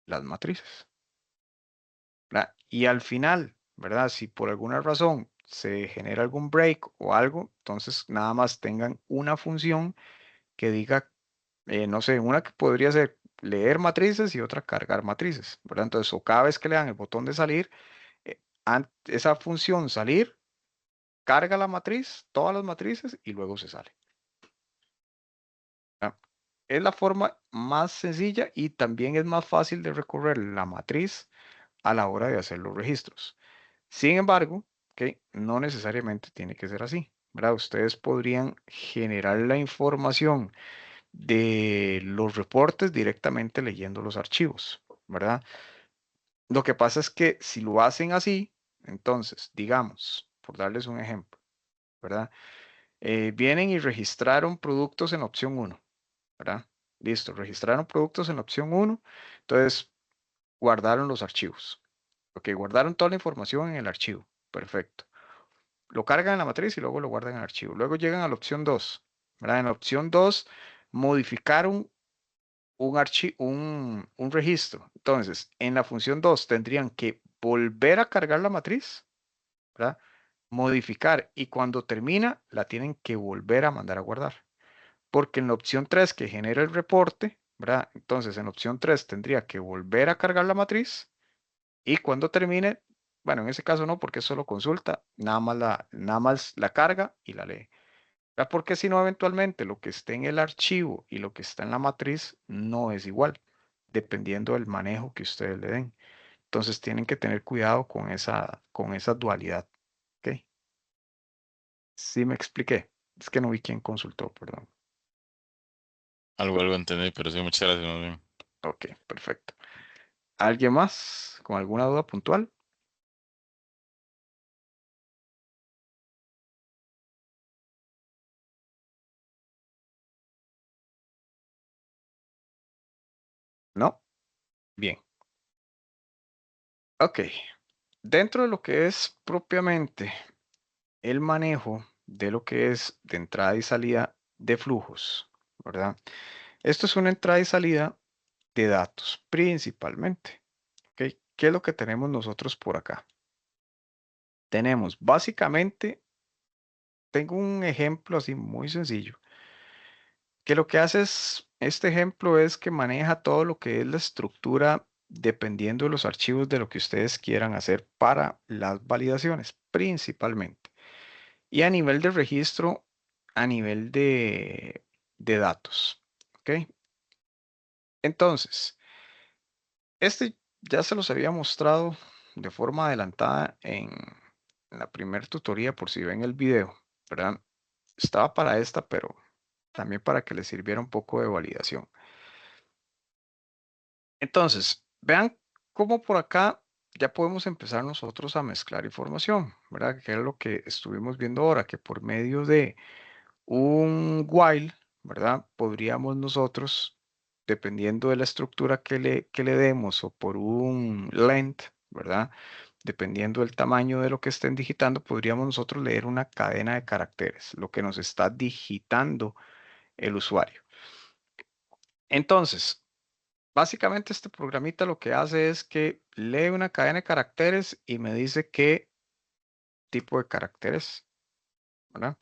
las matrices, ¿verdad? Y al final, ¿verdad? Si por alguna razón se genera algún break o algo, entonces nada más tengan una función que diga, no sé, una que podría ser leer matrices y otra cargar matrices, ¿verdad? Entonces, o cada vez que le dan el botón de salir, esa función salir carga la matriz, todas las matrices y luego se sale. ¿Verdad? Es la forma más sencilla y también es más fácil de recorrer la matriz a la hora de hacer los registros. Sin embargo, no necesariamente tiene que ser así, ¿verdad? Ustedes podrían generar la información de los reportes directamente leyendo los archivos, ¿verdad? Lo que pasa es que si lo hacen así, entonces, digamos, por darles un ejemplo, ¿verdad? Vienen y registraron productos en la opción uno, ¿verdad? Listo, registraron productos en la opción uno, entonces guardaron los archivos. Ok, guardaron toda la información en el archivo. Perfecto. Lo cargan en la matriz y luego lo guardan en el archivo. Luego llegan a la opción 2, ¿verdad? En la opción 2 modificaron un registro. Entonces, en la función 2 tendrían que volver a cargar la matriz, ¿verdad? Modificar y cuando termina la tienen que volver a mandar a guardar. Porque en la opción 3 que genera el reporte, ¿verdad? Entonces, en la opción 3 tendría que volver a cargar la matriz y cuando termine, bueno, en ese caso no, porque es solo consulta, nada más la carga y la lee. ¿Verdad? Porque si no, eventualmente lo que esté en el archivo y lo que está en la matriz no es igual, dependiendo del manejo que ustedes le den. Entonces tienen que tener cuidado con esa dualidad. ¿Ok? Sí me expliqué. Es que no vi quién consultó, perdón. Algo entendí, pero sí, muchas gracias, más bien. Ok, perfecto. ¿Alguien más con alguna duda puntual? ¿No? Bien. Ok. Dentro de lo que es propiamente el manejo de lo que es de entrada y salida de flujos, ¿verdad? Esto es una entrada y salida de datos principalmente. ¿Ok? ¿Qué es lo que tenemos nosotros por acá? tenemos básicamente, tengo un ejemplo así muy sencillo, que lo que hace es, este ejemplo es que maneja todo lo que es la estructura dependiendo de los archivos de lo que ustedes quieran hacer para las validaciones, principalmente. Y a nivel de registro, a nivel de datos. ¿Ok? Entonces, este ya se los había mostrado de forma adelantada en la primera tutoría por si ven el video, ¿verdad? Estaba para esta, pero también para que les sirviera un poco de validación. Entonces, vean cómo por acá ya podemos empezar nosotros a mezclar información, ¿verdad? Que es lo que estuvimos viendo ahora, que por medio de un while, ¿verdad? Podríamos nosotros, dependiendo de la estructura que le demos, o por un length, ¿verdad? Dependiendo del tamaño de lo que estén digitando, podríamos nosotros leer una cadena de caracteres, lo que nos está digitando el usuario. Entonces, básicamente este programita lo que hace es que lee una cadena de caracteres y me dice qué tipo de caracteres, ¿verdad?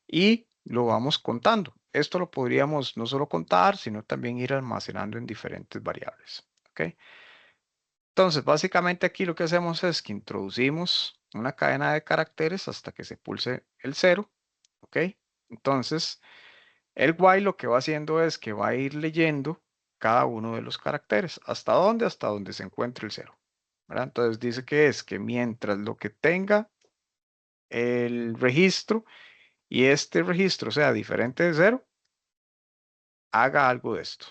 Y lo vamos contando. Esto lo podríamos no solo contar, sino también ir almacenando en diferentes variables. ¿Ok? Entonces, básicamente aquí lo que hacemos es que introducimos una cadena de caracteres hasta que se pulse el 0. ¿Ok? Entonces, el while lo que va haciendo es que va a ir leyendo cada uno de los caracteres. ¿Hasta dónde? Hasta donde se encuentre el 0. ¿Verdad? Entonces dice que es que mientras lo que tenga el registro y este registro sea diferente de 0, haga algo de esto.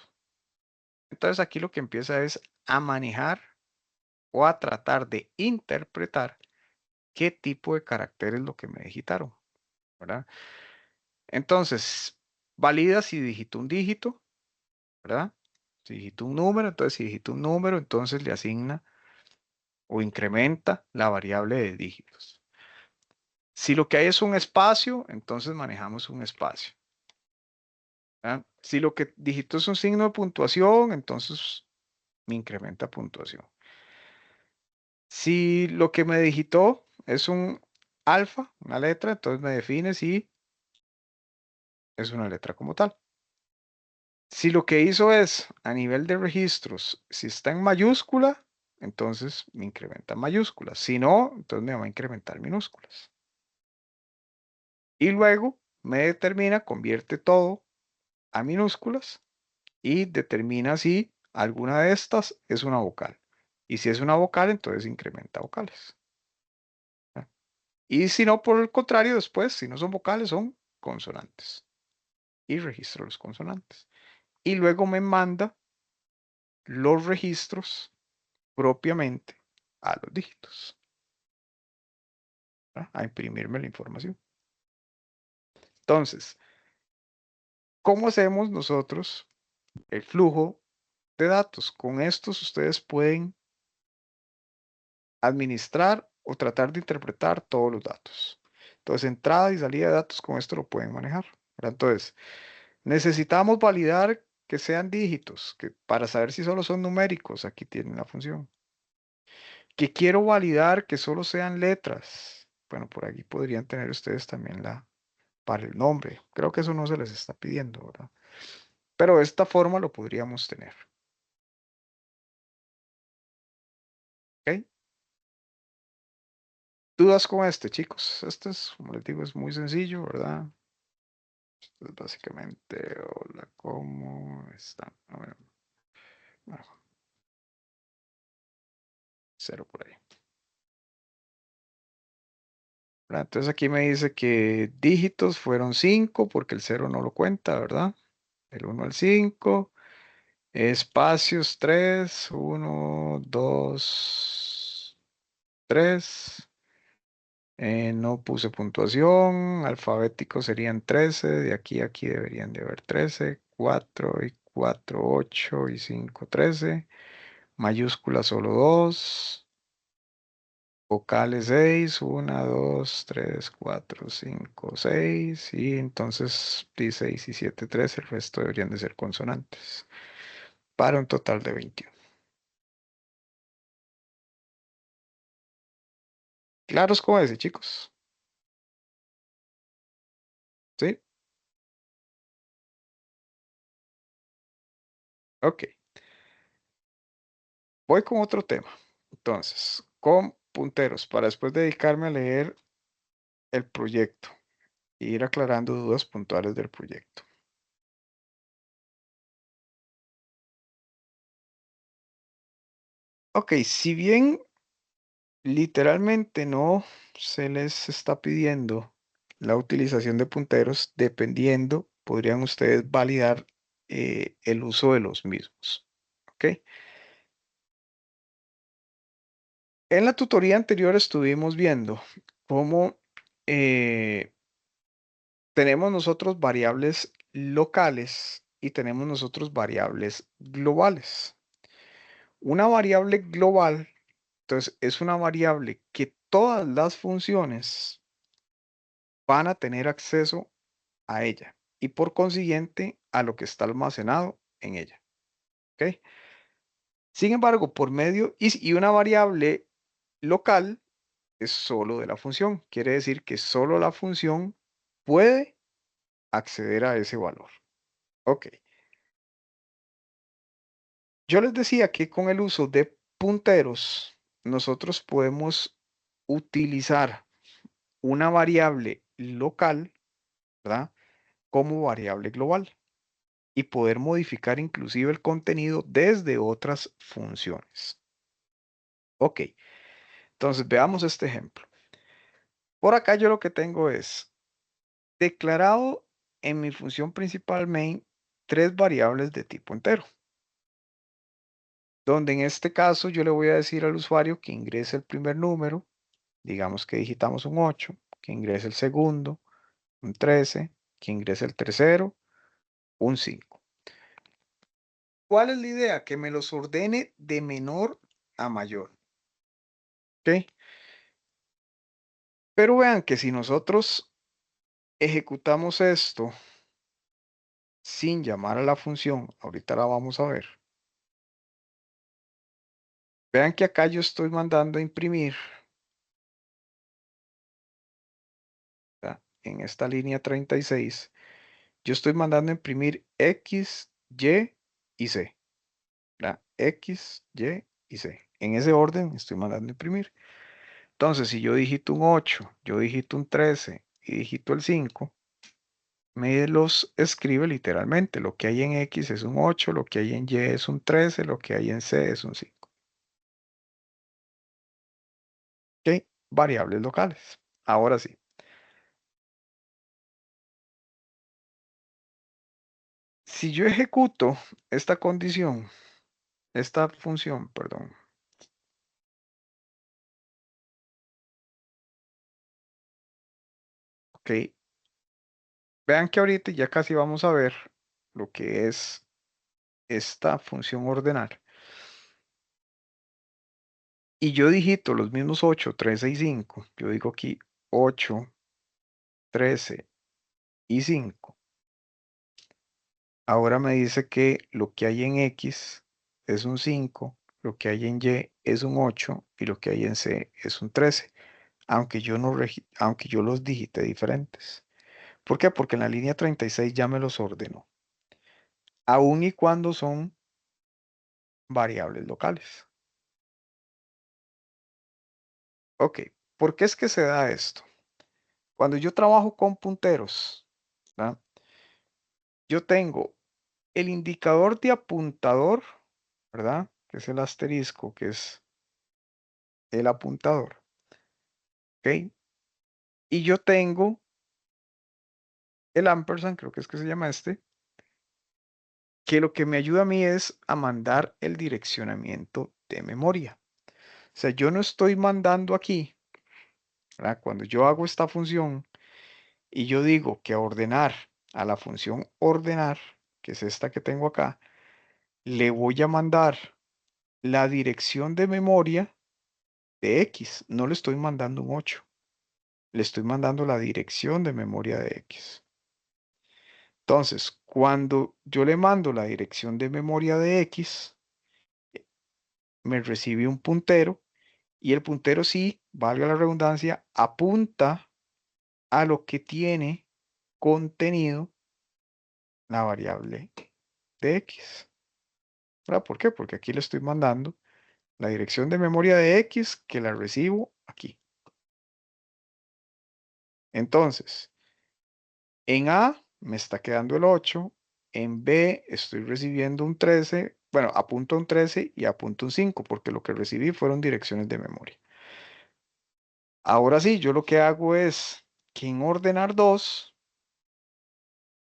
Entonces aquí lo que empieza es a manejar o a tratar de interpretar qué tipo de carácter es lo que me digitaron, ¿verdad? Entonces, valida si digito un dígito, ¿verdad? Si digito un número, entonces si digito un número, entonces le asigna o incrementa la variable de dígitos. Si lo que hay es un espacio, entonces manejamos un espacio. ¿Verdad? Si lo que digito es un signo de puntuación, entonces me incrementa puntuación. Si lo que me digitó es un alfa, una letra, entonces me define si es una letra como tal. Si lo que hizo es a nivel de registros, si está en mayúscula, entonces me incrementa mayúsculas. Si no, entonces me va a incrementar minúsculas. Y luego me determina, convierte todo a minúsculas y determina si alguna de estas es una vocal. Y si es una vocal, entonces incrementa vocales. Y si no, por el contrario, después, si no son vocales, son consonantes. Y registro los consonantes. Y luego me manda los registros propiamente a los dígitos, ¿verdad? A imprimirme la información. Entonces, ¿cómo hacemos nosotros el flujo de datos? Con estos ustedes pueden administrar o tratar de interpretar todos los datos. Entonces, entrada y salida de datos con esto lo pueden manejar, ¿verdad? Entonces, necesitamos validar que sean dígitos, que para saber si solo son numéricos, aquí tienen la función. Que quiero validar que solo sean letras. Bueno, por aquí podrían tener ustedes también la para el nombre. Creo que eso no se les está pidiendo, ¿verdad? Pero de esta forma lo podríamos tener. ¿Ok? ¿Dudas con este, chicos? Este es, como les digo, es muy sencillo, ¿verdad? Esto es básicamente, hola, ¿cómo están? A ver, bueno, 0 por ahí. ¿Verdad? Entonces aquí me dice que dígitos fueron 5 porque el 0 no lo cuenta, ¿verdad? El 1 al 5. Espacios 3, 1, 2, 3. No puse puntuación. Alfabéticos serían 13. De aquí a aquí deberían de haber 13. 4 y 4, 8 y 5, 13. Mayúsculas solo 2. Vocales 6. 1, 2, 3, 4, 5, 6. Y entonces 16 y 7, 13. El resto deberían de ser consonantes. Para un total de 21. ¿Claros con ese, chicos? ¿Sí? Ok. Voy con otro tema. Entonces, con punteros, para después dedicarme a leer el proyecto e ir aclarando dudas puntuales del proyecto. Ok, si bien literalmente no se les está pidiendo la utilización de punteros, dependiendo, podrían ustedes validar el uso de los mismos. ¿Ok? En la tutoría anterior estuvimos viendo cómo tenemos nosotros variables locales y tenemos nosotros variables globales. Una variable global, entonces, es una variable que todas las funciones van a tener acceso a ella y por consiguiente a lo que está almacenado en ella. ¿Ok? Sin embargo, por medio y una variable local es solo de la función. Quiere decir que solo la función puede acceder a ese valor. Ok. Yo les decía que con el uso de punteros, nosotros podemos utilizar una variable local, ¿verdad? Como variable global y poder modificar inclusive el contenido desde otras funciones. Ok, entonces veamos este ejemplo. Por acá yo lo que tengo es declarado en mi función principal main tres variables de tipo entero, donde en este caso yo le voy a decir al usuario que ingrese el primer número, digamos que digitamos un 8, que ingrese el segundo, un 13, que ingrese el tercero, un 5. ¿Cuál es la idea? Que me los ordene de menor a mayor. ¿Ok? Pero vean que si nosotros ejecutamos esto sin llamar a la función, ahorita la vamos a ver. Vean que acá yo estoy mandando a imprimir, ¿verdad? En esta línea 36, yo estoy mandando a imprimir X, Y y Z. ¿Verdad? X, Y y Z. En ese orden estoy mandando a imprimir. Entonces, si yo digito un 8, yo digito un 13 y digito el 5, me los escribe literalmente. Lo que hay en X es un 8, lo que hay en Y es un 13, lo que hay en C es un 5. ¿Ok? Variables locales. Ahora sí. Si yo ejecuto esta condición, esta función, perdón. Ok. Vean que ahorita ya casi vamos a ver lo que es esta función ordenar. Y yo digito los mismos 8, 13 y 5. Yo digo aquí 8, 13 y 5. Ahora me dice que lo que hay en X es un 5, lo que hay en Y es un 8 y lo que hay en C es un 13, aunque yo, no aunque yo los digite diferentes. ¿Por qué? Porque en la línea 36 ya me los ordenó, aun y cuando son variables locales. Ok, ¿por qué es que se da esto? Cuando yo trabajo con punteros, ¿verdad? Yo tengo el indicador de apuntador, ¿verdad? Que es el asterisco, que es el apuntador. ¿Ok? Y yo tengo el ampersand, creo que es que se llama este, que lo que me ayuda a mí es a mandar el direccionamiento de memoria. O sea, yo no estoy mandando aquí, ¿verdad? Cuando yo hago esta función y yo digo que a ordenar a la función ordenar, que es esta que tengo acá, le voy a mandar la dirección de memoria de X. No le estoy mandando un 8, le estoy mandando la dirección de memoria de X. Entonces, cuando yo le mando la dirección de memoria de X, me recibe un puntero Y el puntero sí, valga la redundancia, apunta a lo que tiene contenido la variable de X. ¿Verdad? ¿Por qué? Porque aquí le estoy mandando la dirección de memoria de X que la recibo aquí. Entonces, en A me está quedando el 8, en B estoy recibiendo un 13, bueno, apunto a un 13 y apunto un 5 porque lo que recibí fueron direcciones de memoria. Ahora sí, yo lo que hago es que en ordenar 2,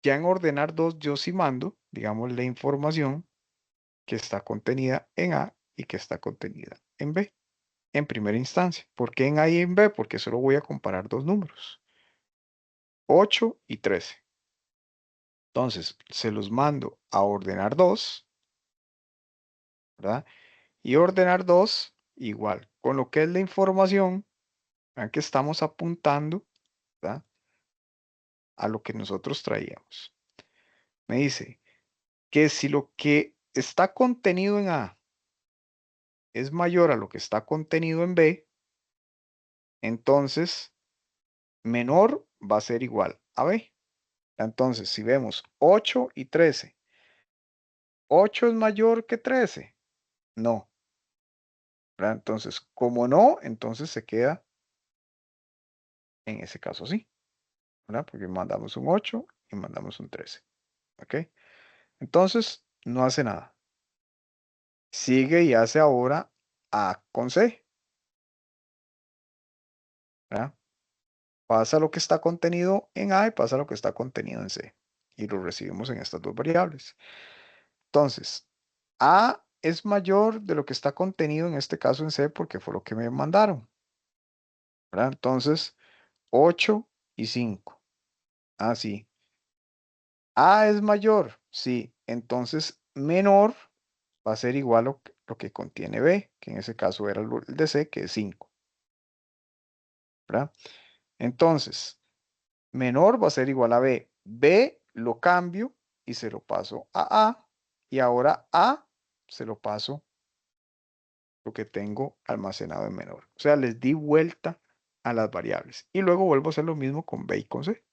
ya en ordenar 2 yo sí mando, digamos, la información que está contenida en A y que está contenida en B en primera instancia. ¿Por qué en A y en B? Porque solo voy a comparar dos números, 8 y 13. Entonces, se los mando a ordenar 2, ¿verdad? Y ordenar 2 igual, con lo que es la información, vean que estamos apuntando, ¿verdad? A lo que nosotros traíamos. Me dice que si lo que está contenido en A es mayor a lo que está contenido en B, entonces menor va a ser igual a B. Entonces, si vemos 8 y 13, ¿8 es mayor que 13? No, ¿verdad? Entonces, como no, entonces se queda en ese caso sí, ¿verdad? Porque mandamos un 8 y mandamos un 13, ¿ok? Entonces, no hace nada. Sigue y hace ahora A con C, ¿verdad? Pasa lo que está contenido en A y pasa lo que está contenido en C. Y lo recibimos en estas dos variables. Entonces, A es mayor de lo que está contenido en este caso en C porque fue lo que me mandaron, ¿verdad? Entonces, 8 y 5. Ah, sí. A es mayor, sí. Entonces, menor va a ser igual a lo que contiene B, que en ese caso era el de C, que es 5, ¿verdad? Entonces, menor va a ser igual a B. B lo cambio y se lo paso a A. Y ahora A se lo paso lo que tengo almacenado en menor. O sea, les di vuelta a las variables. Y luego vuelvo a hacer lo mismo con B y con C.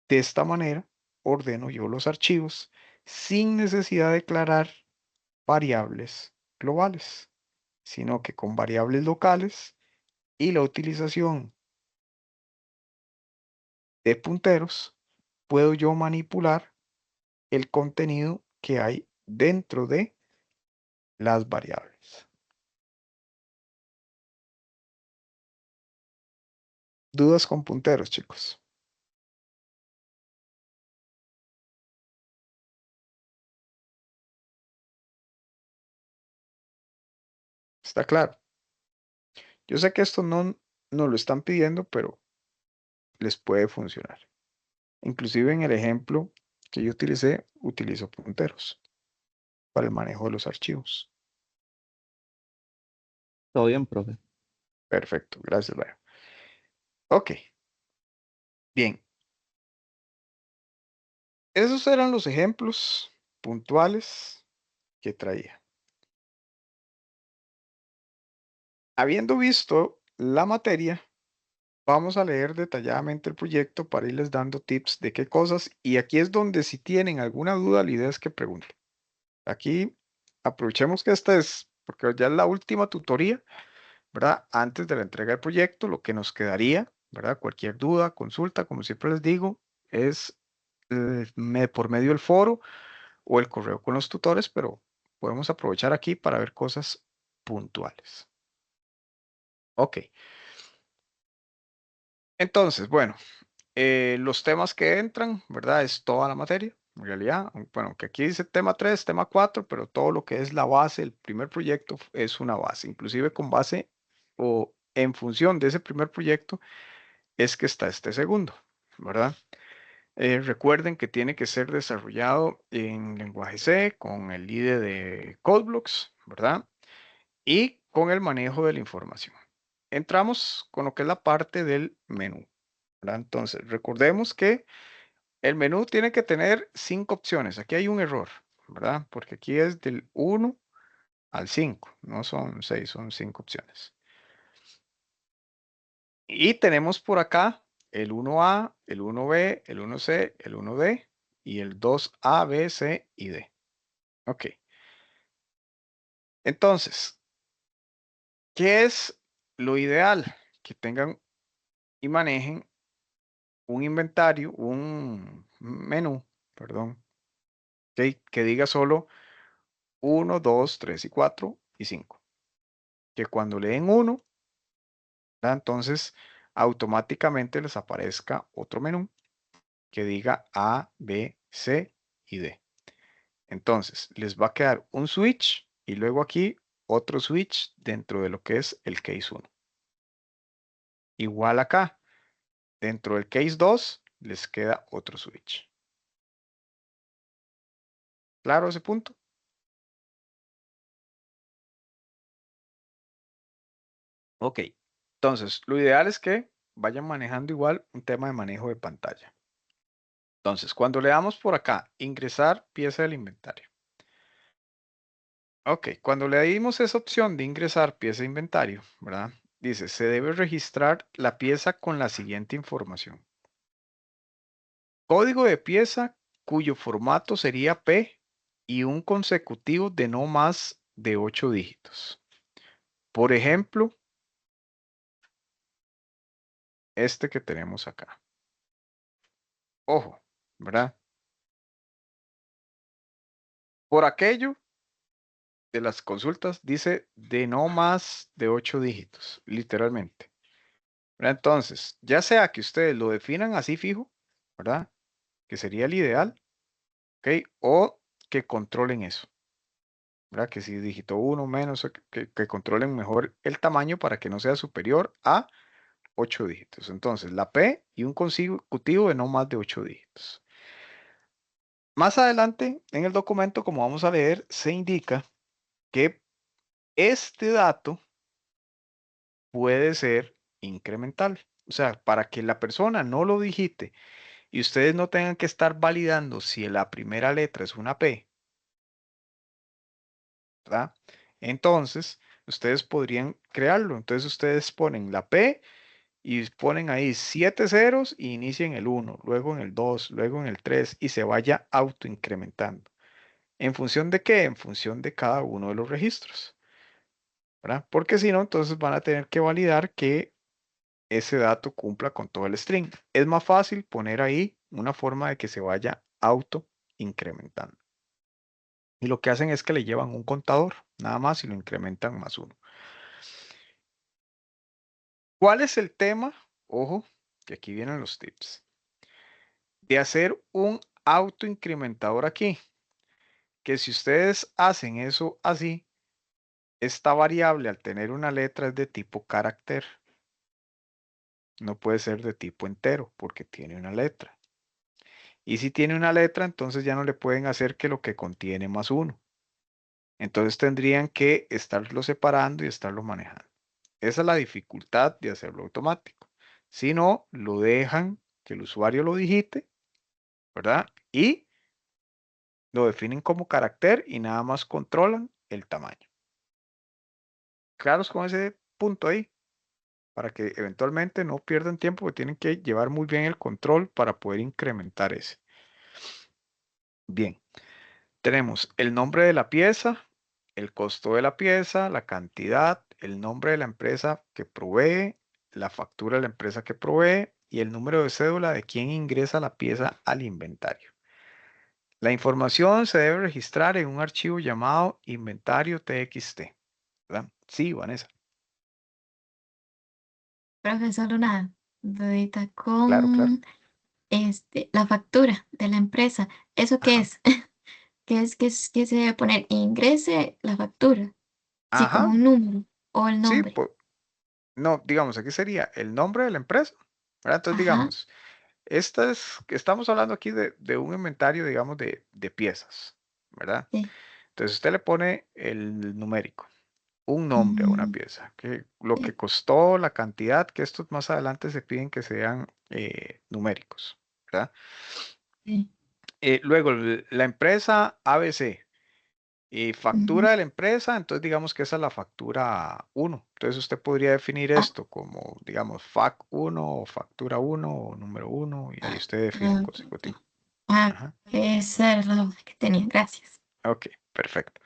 De esta manera, ordeno yo los archivos sin necesidad de declarar variables globales, sino que con variables locales y la utilización de punteros, puedo yo manipular el contenido que hay dentro de las variables. ¿Dudas con punteros, chicos? ¿Está claro? Yo sé que esto no lo están pidiendo, pero les puede funcionar. Inclusive en el ejemplo que yo utilicé, utilizo punteros para el manejo de los archivos. Todo bien, profe. Perfecto, gracias, Leo. Ok, bien. Esos eran los ejemplos puntuales que traía. Habiendo visto la materia, vamos a leer detalladamente el proyecto para irles dando tips de qué cosas. Y aquí es donde si tienen alguna duda, la idea es que pregunten. Aquí aprovechemos que esta es, porque ya es la última tutoría, ¿verdad? Antes de la entrega del proyecto, lo que nos quedaría, ¿verdad? Cualquier duda, consulta, como siempre les digo, es por medio del foro o el correo con los tutores, pero podemos aprovechar aquí para ver cosas puntuales. Ok. Entonces, bueno, los temas que entran, ¿verdad? Es toda la materia, en realidad. Bueno, aunque aquí dice tema 3, tema 4, pero todo lo que es la base, el primer proyecto es una base. Inclusive con base o en función de ese primer proyecto es que está este segundo, ¿verdad? Recuerden que tiene que ser desarrollado en lenguaje C con el IDE de CodeBlocks, ¿verdad? Y con el manejo de la información. Entramos con lo que es la parte del menú, ¿verdad? Entonces, recordemos que el menú tiene que tener 5 opciones. Aquí hay un error, ¿verdad? Porque aquí es del 1 al 5, no son 6, son 5 opciones. Y tenemos por acá el 1A, el 1B, el 1C, el 1D y el 2A, B, C y D. Ok. Entonces, ¿qué es lo ideal? Que tengan y manejen un inventario, un menú, perdón, que diga solo 1, 2, 3 y 4 y 5. Que cuando leen 1, entonces automáticamente les aparezca otro menú que diga A, B, C y D. Entonces, les va a quedar un switch y luego aquí otro switch dentro de lo que es el case 1. Igual acá, dentro del case 2, les queda otro switch. ¿Claro ese punto? Ok. Entonces, lo ideal es que vayan manejando igual un tema de manejo de pantalla. Entonces, cuando le damos por acá, ingresar pieza del inventario. Ok, cuando le dimos esa opción de ingresar pieza de inventario, ¿verdad? Dice, se debe registrar la pieza con la siguiente información. Código de pieza cuyo formato sería P y un consecutivo de no más de 8 dígitos. Por ejemplo, este que tenemos acá. Ojo, ¿verdad? Por aquello de las consultas dice de no más de 8 dígitos, literalmente. ¿Verdad? Entonces, ya sea que ustedes lo definan así fijo, ¿verdad? Que sería el ideal, ¿ok? O que controlen eso, ¿verdad? Que si dígito 1 menos, que controlen mejor el tamaño para que no sea superior a 8 dígitos. Entonces, la P y un consecutivo de no más de 8 dígitos. Más adelante en el documento, como vamos a leer, se indica que este dato puede ser incremental. O sea, para que la persona no lo digite y ustedes no tengan que estar validando si la primera letra es una P, ¿verdad? Entonces, ustedes podrían crearlo. Entonces, ustedes ponen la P y ponen ahí 7 ceros y inician el 1, luego en el 2, luego en el 3 y se vaya autoincrementando. ¿En función de qué? En función de cada uno de los registros, ¿verdad? Porque si no, entonces van a tener que validar que ese dato cumpla con todo el string. Es más fácil poner ahí una forma de que se vaya auto incrementando. Y lo que hacen es que le llevan un contador, nada más, y lo incrementan más uno. ¿Cuál es el tema? Ojo, que aquí vienen los tips. De hacer un auto incrementador aquí. Que si ustedes hacen eso así, esta variable al tener una letra es de tipo carácter. No puede ser de tipo entero porque tiene una letra. Y si tiene una letra, entonces ya no le pueden hacer que lo que contiene más uno. Entonces tendrían que estarlo separando y estarlo manejando. Esa es la dificultad de hacerlo automático. Si no, lo dejan que el usuario lo digite, ¿verdad? Y lo definen como carácter y nada más controlan el tamaño. Claros con ese punto ahí, para que eventualmente no pierdan tiempo, porque tienen que llevar muy bien el control para poder incrementar ese. Bien. Tenemos el nombre de la pieza, el costo de la pieza, la cantidad, el nombre de la empresa que provee, la factura de la empresa que provee y el número de cédula de quien ingresa la pieza al inventario. La información se debe registrar en un archivo llamado inventario txt, ¿verdad? Sí, Vanessa. Profe, solo una dudita Claro, claro. con la factura de la empresa. ¿Eso qué Ajá. es? ¿Qué se debe poner? Ingrese la factura. Sí, como Ajá. un número o el Sí, nombre. no, digamos, aquí sería el nombre de la empresa, ¿verdad? Entonces, Ajá, digamos, estamos hablando aquí de un inventario, digamos, de piezas, ¿verdad? sí. Entonces usted le pone el numérico, un nombre a una Mm, pieza, que lo que sí, costó, la cantidad, que estos más adelante se piden que sean numéricos, ¿verdad? sí. Luego, la empresa ABC, Y factura de la empresa, entonces digamos que esa es la factura 1. Entonces usted podría definir Ah, esto como, digamos, FAC 1 o factura 1 o número 1 y ahí usted define ah, consecutivo. ah, Ajá. esa era la duda que tenía. Gracias. Ok, perfecto.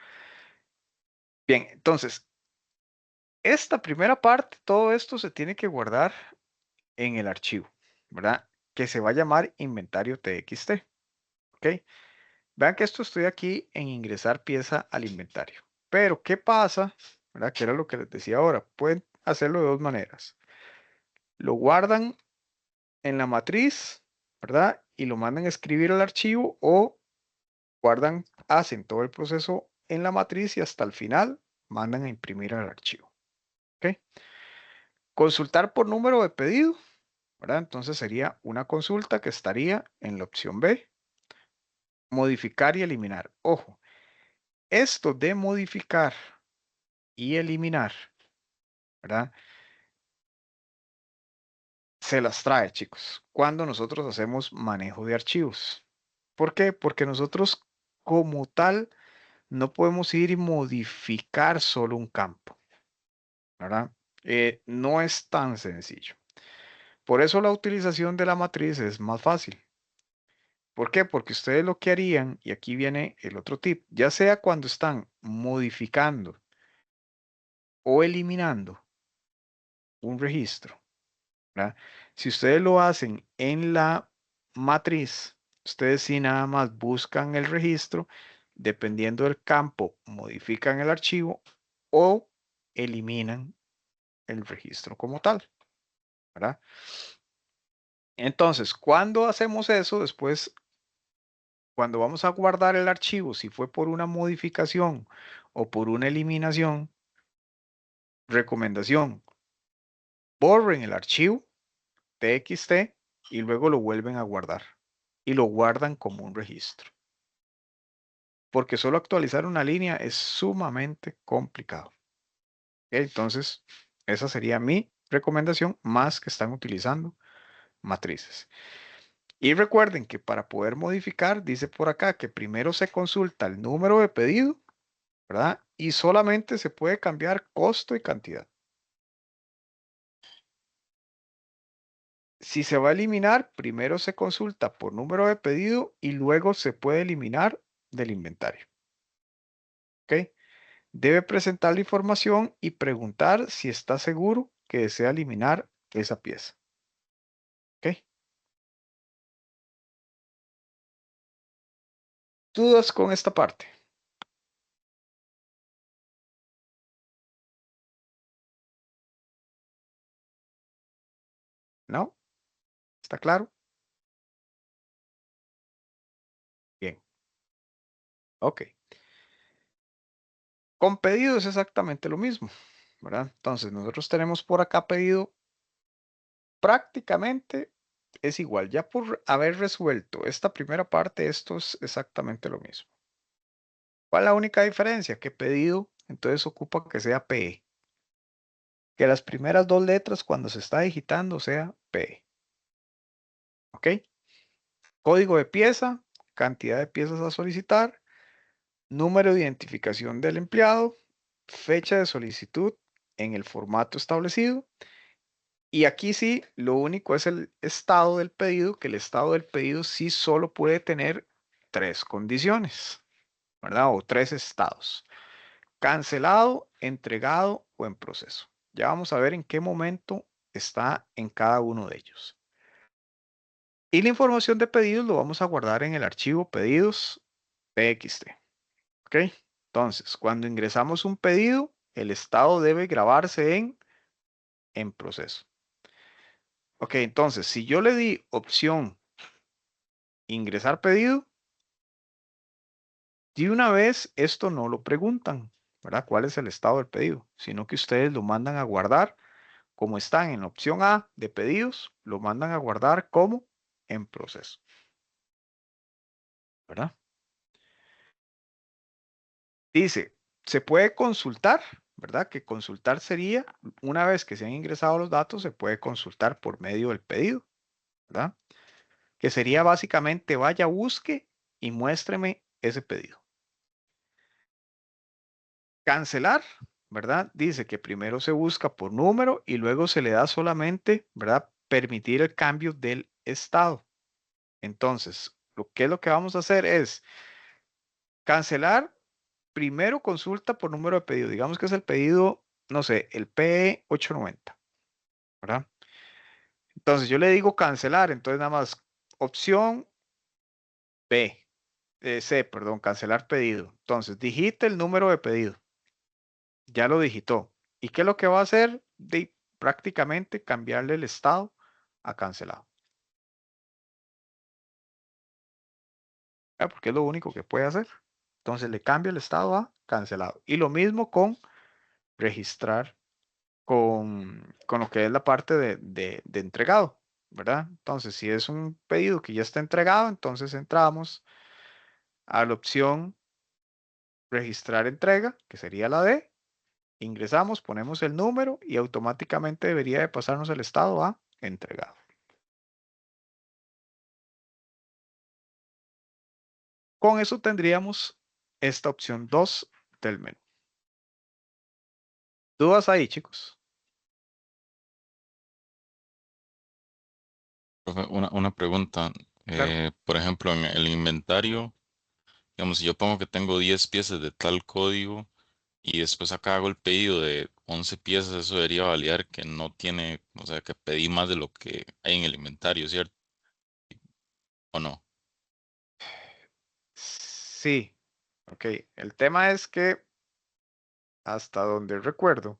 Bien, entonces, esta primera parte, todo esto se tiene que guardar en el archivo, ¿verdad? Que se va a llamar inventario TXT. ¿Ok? Vean que esto estoy aquí en ingresar pieza al inventario. Pero, ¿qué pasa? ¿Verdad? Que era lo que les decía ahora. Pueden hacerlo de dos maneras. Lo guardan en la matriz, ¿verdad? Y lo mandan a escribir al archivo o guardan, hacen todo el proceso en la matriz y hasta el final mandan a imprimir al archivo. ¿Ok? Consultar por número de pedido, ¿verdad? Entonces sería una consulta que estaría en la opción B. Modificar y eliminar. Ojo, esto de modificar y eliminar, ¿verdad? Se las trae, chicos, cuando nosotros hacemos manejo de archivos. ¿Por qué? Porque nosotros como tal no podemos ir y modificar solo un campo, ¿verdad? No es tan sencillo. Por eso la utilización de la matriz es más fácil. ¿Por qué? Porque ustedes lo que harían, y aquí viene el otro tip, ya sea cuando están modificando o eliminando un registro, ¿verdad? Si ustedes lo hacen en la matriz, ustedes sí nada más buscan el registro, dependiendo del campo, modifican el archivo o eliminan el registro como tal, ¿verdad? Entonces, cuando hacemos eso, después, cuando vamos a guardar el archivo, si fue por una modificación o por una eliminación, recomendación, borren el archivo TXT y luego lo vuelven a guardar y lo guardan como un registro. Porque solo actualizar una línea es sumamente complicado. Entonces, esa sería mi recomendación, más que están utilizando matrices. Y recuerden que para poder modificar, dice por acá que primero se consulta el número de pedido, ¿verdad? Y solamente se puede cambiar costo y cantidad. Si se va a eliminar, primero se consulta por número de pedido y luego se puede eliminar del inventario. ¿Ok? Debe presentar la información y preguntar si está seguro que desea eliminar esa pieza. ¿Ok? ¿Dudas con esta parte? ¿No? ¿Está claro? Bien. Ok. Con pedido es exactamente lo mismo, ¿verdad? Entonces, nosotros tenemos por acá pedido prácticamente es igual. Ya por haber resuelto esta primera parte, esto es exactamente lo mismo. ¿Cuál es la única diferencia? Que pedido, entonces ocupa que sea PE. Que las primeras dos letras cuando se está digitando sea PE. ¿Ok? Código de pieza, cantidad de piezas a solicitar, número de identificación del empleado, fecha de solicitud en el formato establecido. Y aquí sí, lo único es el estado del pedido, que el estado del pedido sí solo puede tener tres condiciones, ¿verdad? O tres estados: cancelado, entregado o en proceso. Ya vamos a ver en qué momento está en cada uno de ellos. Y la información de pedidos lo vamos a guardar en el archivo pedidos txt. ¿Ok? Entonces, cuando ingresamos un pedido, el estado debe grabarse en proceso. Ok, entonces, si yo le di opción ingresar pedido, de una vez esto no lo preguntan, ¿verdad? ¿Cuál es el estado del pedido? Sino que ustedes lo mandan a guardar como están en la opción A de pedidos, lo mandan a guardar como en proceso, ¿verdad? Dice, se puede consultar, ¿verdad? Que consultar sería, una vez que se han ingresado los datos, se puede consultar por medio del pedido, ¿verdad? Que sería básicamente vaya, busque y muéstreme ese pedido. Cancelar, ¿verdad? Dice que primero se busca por número y luego se le da solamente, ¿verdad? Permitir el cambio del estado. Entonces, lo que es lo que vamos a hacer es cancelar, primero consulta por número de pedido. Digamos que es el pedido, no sé, el P890, ¿verdad? Entonces yo le digo cancelar, entonces nada más opción B, C, perdón, cancelar pedido. Entonces digite el número de pedido. Ya lo digitó. ¿Y qué es lo que va a hacer? Prácticamente cambiarle el estado a cancelado. Porque es lo único que puede hacer. Entonces le cambia el estado a cancelado. Y lo mismo con registrar con lo que es la parte de entregado, ¿verdad? Entonces, si es un pedido que ya está entregado, entonces entramos a la opción registrar entrega, que sería la D, ingresamos, ponemos el número y automáticamente debería de pasarnos el estado a entregado. Con eso tendríamos esta opción 2 del menú. ¿Dudas ahí, chicos? Profe, una pregunta. Claro. Por ejemplo, en el inventario, digamos, si yo pongo que tengo 10 piezas de tal código y después acá hago el pedido de 11 piezas, eso debería validar que no tiene, o sea, que pedí más de lo que hay en el inventario, ¿cierto? ¿O no? Sí. Ok. El tema es que hasta donde recuerdo,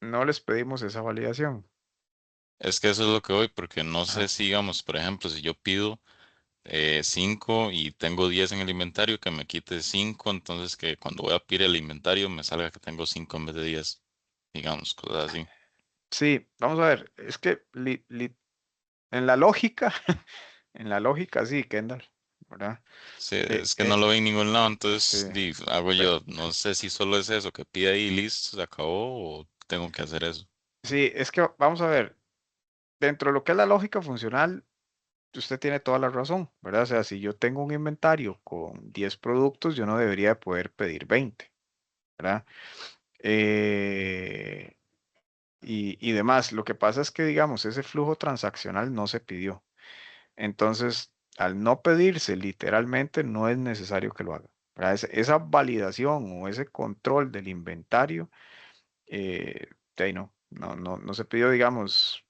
no les pedimos esa validación. Es que eso es lo que voy, porque no sé Ajá. si, digamos, por ejemplo, si yo pido 5 y tengo 10 en el inventario, que me quite 5, entonces que cuando voy a pedir el inventario me salga que tengo 5 en vez de 10, digamos, cosas así. Sí, vamos a ver. Es que en la lógica, en la lógica sí, Kendall, ¿verdad? Sí, Eh, es que no eh, lo veo en ningún lado, sí. entonces hago Pe- yo, no sé si solo es eso, que pide ahí y listo, se acabó, o tengo que hacer eso. Sí, es que vamos a ver. Dentro de lo que es la lógica funcional, usted tiene toda la razón, ¿verdad? O sea, si yo tengo un inventario con 10 productos, yo no debería de poder pedir 20, ¿verdad? Eh, y demás. Lo que pasa es que, digamos, ese flujo transaccional no se pidió. Entonces, al no pedirse literalmente, no es necesario que lo haga, ¿verdad? Esa validación o ese control del inventario, de ahí no se pidió, digamos.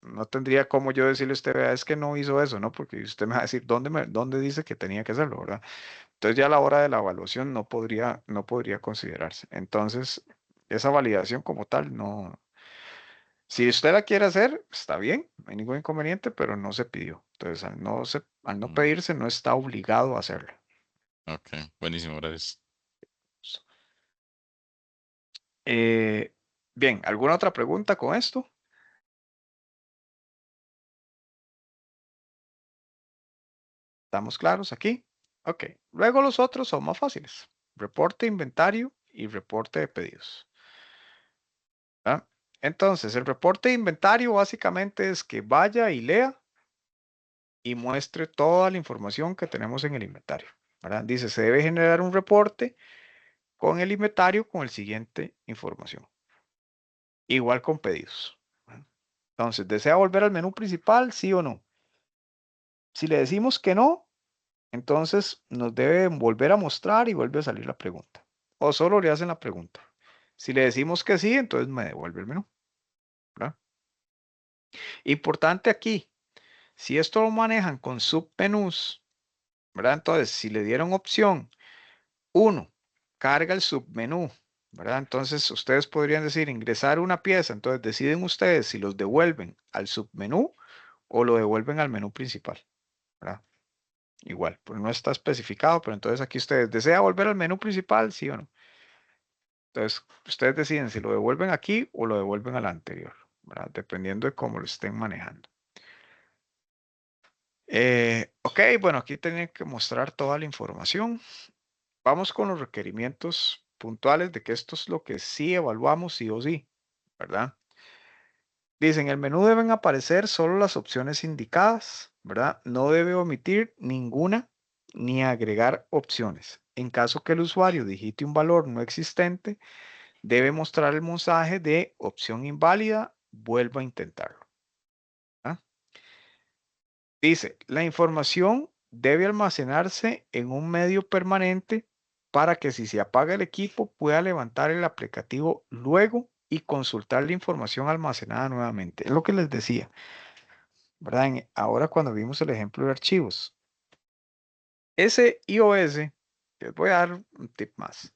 No tendría como yo decirle a usted, vea, es que no hizo eso, ¿no? Porque usted me va a decir, ¿dónde dice que tenía que hacerlo, verdad? Entonces ya a la hora de la evaluación no podría considerarse. Entonces, esa validación como tal, no. Si usted la quiere hacer, está bien, no hay ningún inconveniente, pero no se pidió. Entonces, al no Mm, pedirse, no está obligado a hacerlo. ok, buenísimo, gracias. Eh, bien, ¿alguna otra pregunta con esto? ¿Estamos claros aquí? Ok. Luego los otros son más fáciles. Reporte de inventario y reporte de pedidos. ¿Ah? Entonces, el reporte de inventario básicamente es que vaya y lea y muestre toda la información que tenemos en el inventario, ¿verdad? Dice, se debe generar un reporte con el inventario con el siguiente información. Igual con pedidos. ¿Verdad? Entonces, ¿desea volver al menú principal? ¿Sí o no? Si le decimos que no, entonces nos debe volver a mostrar y vuelve a salir la pregunta. O solo le hacen la pregunta. Si le decimos que sí, entonces me devuelve el menú, ¿verdad? Importante aquí, si esto lo manejan con submenús, ¿verdad? Entonces, si le dieron opción 1, carga el submenú, ¿verdad? Entonces, ustedes podrían decir ingresar una pieza. Entonces, deciden ustedes si los devuelven al submenú o lo devuelven al menú principal, ¿verdad? Igual, pues no está especificado, pero entonces aquí ustedes desea volver al menú principal, sí o no. Entonces, ustedes deciden si lo devuelven aquí o lo devuelven al anterior, ¿verdad? Dependiendo de cómo lo estén manejando. Ok, bueno, aquí tenía que mostrar toda la información. Vamos con los requerimientos puntuales de que esto es lo que sí evaluamos sí o sí, ¿verdad? Dicen, en el menú deben aparecer solo las opciones indicadas, ¿verdad? No debe omitir ninguna ni agregar opciones. En caso que el usuario digite un valor no existente, debe mostrar el mensaje de opción inválida, vuelva a intentarlo. ¿Ah? Dice, la información debe almacenarse en un medio permanente para que si se apaga el equipo pueda levantar el aplicativo luego y consultar la información almacenada nuevamente. Es lo que les decía, ¿verdad? Ahora cuando vimos el ejemplo de archivos. Ese iOS, les voy a dar un tip más.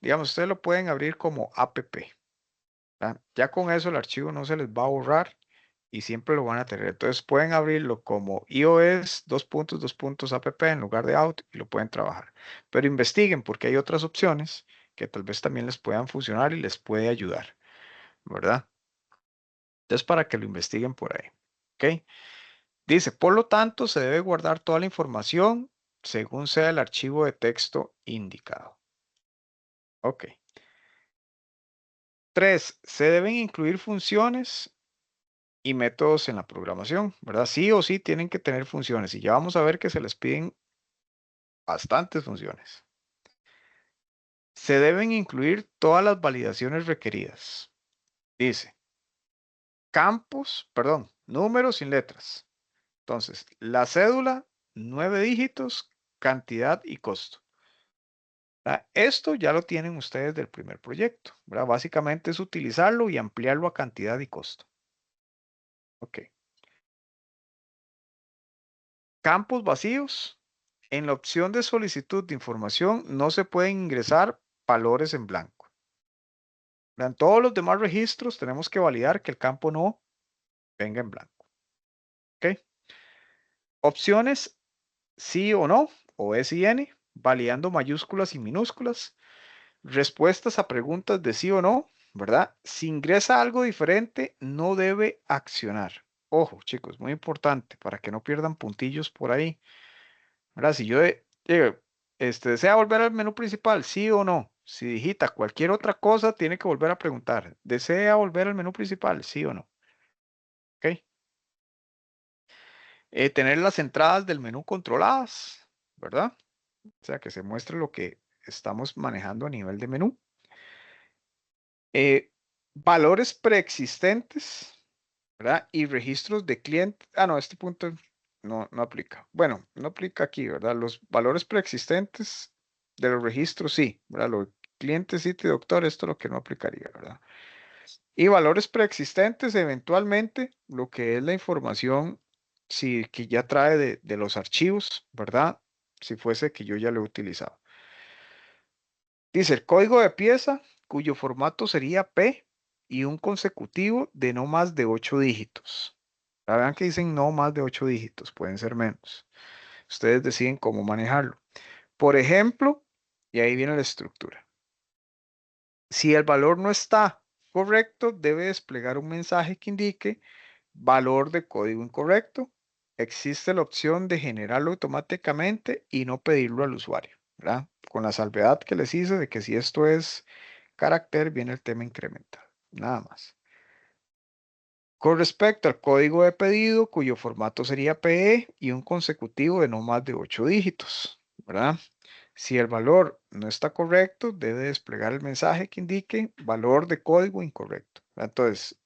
Digamos, ustedes lo pueden abrir como app. ¿Verdad? Ya con eso el archivo no se les va a borrar y siempre lo van a tener. Entonces pueden abrirlo como iOS app en lugar de out y lo pueden trabajar. Pero investiguen porque hay otras opciones que tal vez también les puedan funcionar y les puede ayudar, ¿verdad? Entonces para que lo investiguen por ahí. ¿Ok? Dice, por lo tanto, se debe guardar toda la información según sea el archivo de texto indicado. Ok. 3. Se deben incluir funciones y métodos en la programación, ¿verdad? Sí o sí tienen que tener funciones y ya vamos a ver que se les piden bastantes funciones. Se deben incluir todas las validaciones requeridas. Dice, números sin letras. Entonces, la cédula, 9 dígitos, cantidad y costo. ¿Verdad? Esto ya lo tienen ustedes del primer proyecto, ¿verdad? Básicamente es utilizarlo y ampliarlo a cantidad y costo. Ok. Campos vacíos. En la opción de solicitud de información no se pueden ingresar valores en blanco. En todos los demás registros tenemos que validar que el campo no venga en blanco. ¿Ok? Opciones sí o no o S y N, validando mayúsculas y minúsculas. Respuestas a preguntas de sí o no, ¿verdad? Si ingresa algo diferente, no debe accionar. Ojo, chicos, muy importante para que no pierdan puntillos por ahí. ¿Verdad? Si yo digo, desea volver al menú principal, sí o no. Si digita cualquier otra cosa, tiene que volver a preguntar. ¿Desea volver al menú principal? Sí o no. ¿Ok? Tener las entradas del menú controladas, ¿verdad? O sea, que se muestre lo que estamos manejando a nivel de menú. Valores preexistentes, ¿verdad? Y registros de cliente. Ah, no, este punto no aplica. Bueno, no aplica aquí, ¿verdad? Los valores preexistentes de los registros sí, ¿verdad? Los clientes, sitio y doctor, esto es lo que no aplicaría, ¿verdad? Y valores preexistentes, eventualmente, lo que es la información sí, que ya trae de los archivos, ¿verdad? Si fuese que yo ya lo he utilizado. Dice el código de pieza, cuyo formato sería P y un consecutivo de no más de 8 dígitos. Vean que dicen no más de 8 dígitos, pueden ser menos. Ustedes deciden cómo manejarlo. Por ejemplo, y ahí viene la estructura. Si el valor no está correcto, debe desplegar un mensaje que indique valor de código incorrecto. Existe la opción de generarlo automáticamente y no pedirlo al usuario, ¿verdad? Con la salvedad que les hice de que si esto es carácter, viene el tema incremental. Nada más. Con respecto al código de pedido, cuyo formato sería PE y un consecutivo de no más de 8 dígitos, ¿verdad? Si el valor no está correcto, debe desplegar el mensaje que indique valor de código incorrecto. Entonces,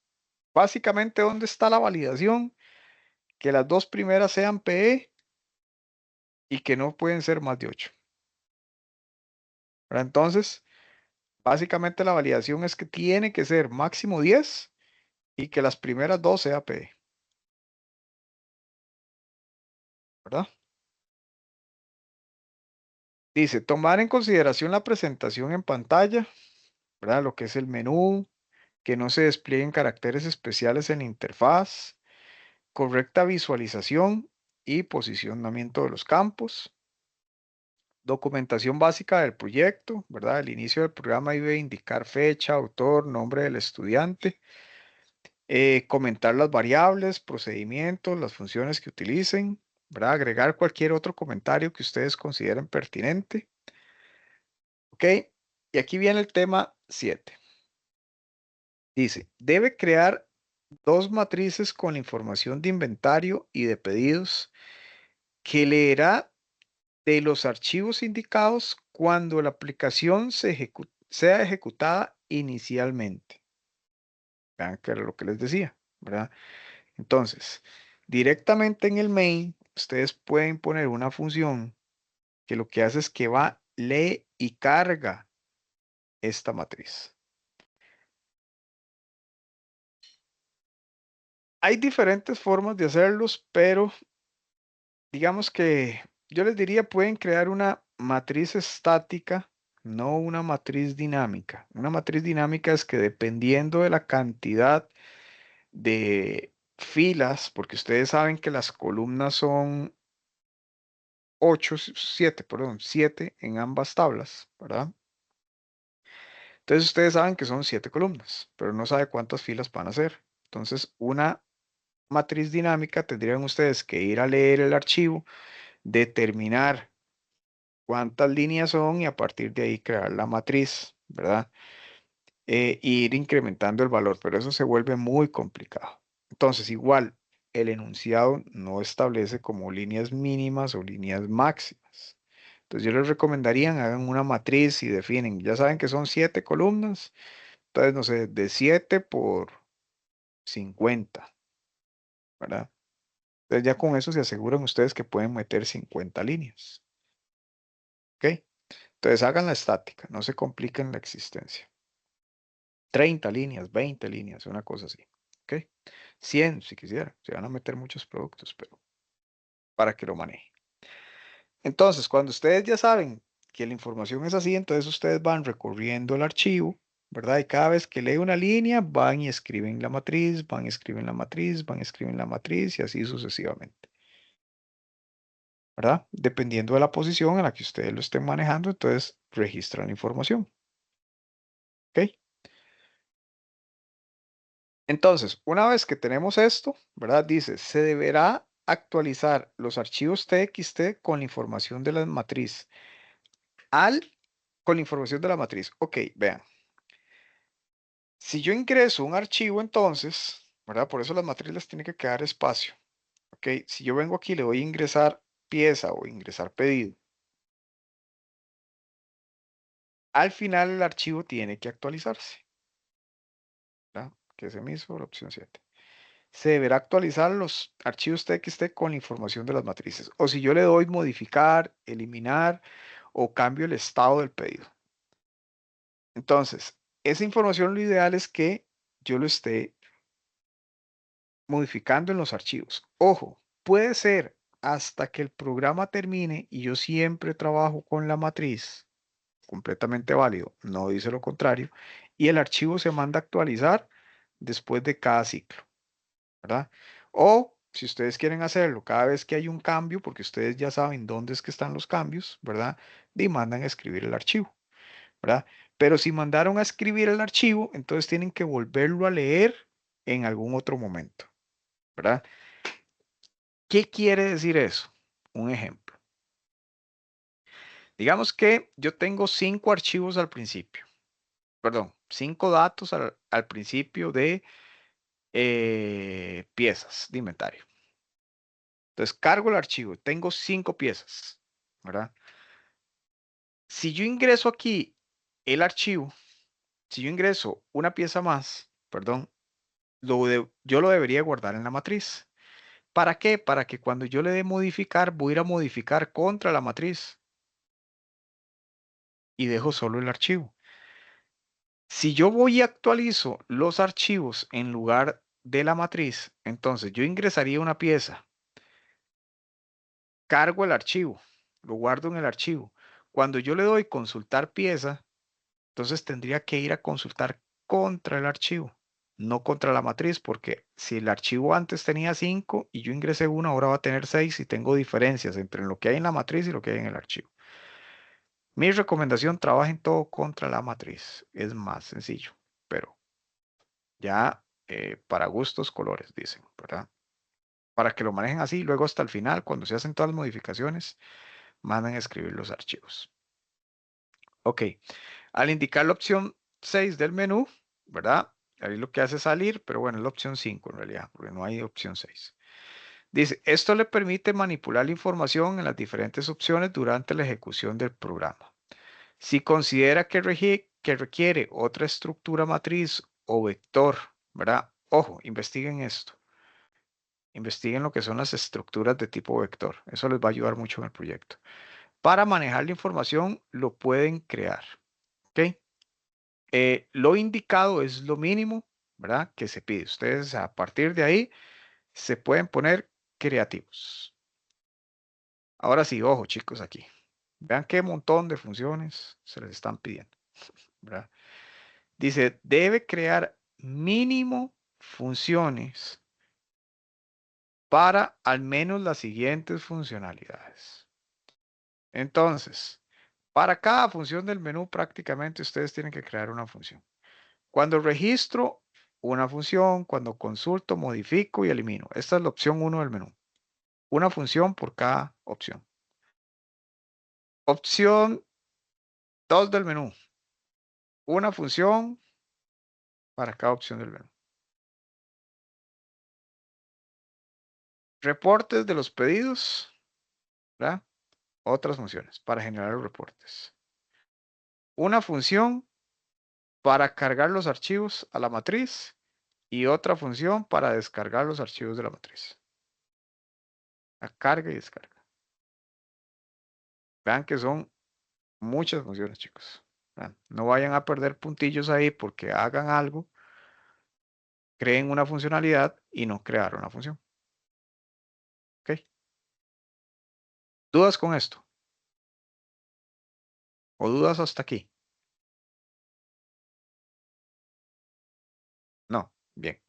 básicamente, ¿dónde está la validación? Que las dos primeras sean PE y que no pueden ser más de 8. Entonces, básicamente la validación es que tiene que ser máximo 10 y que las primeras dos sean PE. ¿Verdad? Dice, tomar en consideración la presentación en pantalla, ¿verdad? Lo que es el menú, que no se desplieguen caracteres especiales en la interfaz, correcta visualización y posicionamiento de los campos, documentación básica del proyecto, ¿verdad? Al inicio del programa debe indicar fecha, autor, nombre del estudiante, comentar las variables, procedimientos, las funciones que utilicen, ¿verdad? Agregar cualquier otro comentario que ustedes consideren pertinente. ¿Ok? Y aquí viene el tema 7. Dice, debe crear dos matrices con la información de inventario y de pedidos que leerá de los archivos indicados cuando la aplicación sea ejecutada inicialmente. Vean que era lo que les decía, ¿verdad? Entonces, directamente en el main, ustedes pueden poner una función que lo que hace es que va, lee y carga esta matriz. Hay diferentes formas de hacerlos, pero digamos que yo les diría pueden crear una matriz estática, no una matriz dinámica. Una matriz dinámica es que dependiendo de la cantidad de filas, porque ustedes saben que las columnas son 7 en ambas tablas, ¿verdad? Entonces ustedes saben que son 7 columnas, pero no sabe cuántas filas van a hacer. Entonces, una matriz dinámica tendrían ustedes que ir a leer el archivo, determinar cuántas líneas son y a partir de ahí crear la matriz, ¿verdad? Y ir incrementando el valor, pero eso se vuelve muy complicado. Entonces, igual, el enunciado no establece como líneas mínimas o líneas máximas. Entonces, yo les recomendaría hagan una matriz y definen, ya saben que son 7 columnas, entonces, no sé, de 7 por 50, ¿verdad? Entonces, ya con eso se aseguran ustedes que pueden meter 50 líneas. ¿Ok? Entonces, hagan la estática, no se compliquen la existencia. 30 líneas, 20 líneas, una cosa así. ¿Ok? 100 si quisiera. Se van a meter muchos productos, pero para que lo maneje. Entonces, cuando ustedes ya saben que la información es así, entonces ustedes van recorriendo el archivo, ¿verdad? Y cada vez que lee una línea, van y escriben la matriz, van y escriben la matriz, van y escriben la matriz y así sucesivamente. ¿Verdad? Dependiendo de la posición en la que ustedes lo estén manejando, entonces registran la información. ¿Ok? Entonces, una vez que tenemos esto, ¿verdad? Dice, se deberá actualizar los archivos TXT con la información de la matriz. Con la información de la matriz. Ok, vean. Si yo ingreso un archivo, entonces, ¿verdad? Por eso las matrices les tiene que quedar espacio. Ok, si yo vengo aquí, le voy a ingresar pieza o ingresar pedido. Al final el archivo tiene que actualizarse. ¿Verdad? Que se me hizo la opción 7. Se deberá actualizar los archivos TXT con la información de las matrices. O si yo le doy modificar, eliminar o cambio el estado del pedido. Entonces, esa información lo ideal es que yo lo esté modificando en los archivos. Ojo, puede ser hasta que el programa termine y yo siempre trabajo con la matriz, completamente válido, no dice lo contrario, y el archivo se manda a actualizar después de cada ciclo, ¿verdad? O si ustedes quieren hacerlo cada vez que hay un cambio, porque ustedes ya saben dónde es que están los cambios, ¿verdad? Y mandan a escribir el archivo, ¿verdad? Pero si mandaron a escribir el archivo, entonces tienen que volverlo a leer en algún otro momento, ¿verdad? ¿Qué quiere decir eso? Un ejemplo. Digamos que yo tengo 5 archivos al principio, perdón, 5 datos al principio de piezas de inventario. Entonces cargo el archivo, tengo 5 piezas, ¿verdad? Si yo ingreso aquí el archivo, si yo ingreso una pieza más, perdón, yo lo debería guardar en la matriz. ¿Para qué? Para que cuando yo le dé modificar, voy a ir a modificar contra la matriz y dejo solo el archivo. Si yo voy y actualizo los archivos en lugar de la matriz, entonces yo ingresaría una pieza, cargo el archivo, lo guardo en el archivo. Cuando yo le doy consultar pieza, entonces tendría que ir a consultar contra el archivo, no contra la matriz, porque si el archivo antes tenía 5 y yo ingresé una, ahora va a tener 6 y tengo diferencias entre lo que hay en la matriz y lo que hay en el archivo. Mi recomendación, trabajen todo contra la matriz. Es más sencillo, pero ya para gustos colores, dicen, ¿verdad? Para que lo manejen así, luego hasta el final, cuando se hacen todas las modificaciones, mandan a escribir los archivos. Ok, al indicar la opción 6 del menú, ¿verdad? Ahí lo que hace es salir, pero bueno, es la opción 5 en realidad, porque no hay opción 6. Dice, esto le permite manipular la información en las diferentes opciones durante la ejecución del programa. Si considera que requiere otra estructura matriz o vector, ¿verdad? Ojo, investiguen esto. Investiguen lo que son las estructuras de tipo vector. Eso les va a ayudar mucho en el proyecto. Para manejar la información, lo pueden crear. ¿Ok? Lo indicado es lo mínimo, ¿verdad? Que se pide. Ustedes a partir de ahí se pueden poner creativos. Ahora sí, ojo chicos aquí. Vean qué montón de funciones se les están pidiendo, ¿verdad? Dice, debe crear mínimo funciones para al menos las siguientes funcionalidades. Entonces, para cada función del menú prácticamente ustedes tienen que crear una función. Cuando registro una función, cuando consulto, modifico y elimino. Esta es la opción 1 del menú. Una función por cada opción. Opción 2 del menú. Una función para cada opción del menú. Reportes de los pedidos, ¿verdad? Otras funciones para generar los reportes. Una función para cargar los archivos a la matriz y otra función para descargar los archivos de la matriz. La carga y descarga. Vean que son muchas funciones, chicos. ¿Verdad? No vayan a perder puntillos ahí porque hagan algo, creen una funcionalidad y no crearon una función. ¿Ok? ¿Dudas con esto? ¿O dudas hasta aquí? No. Bien.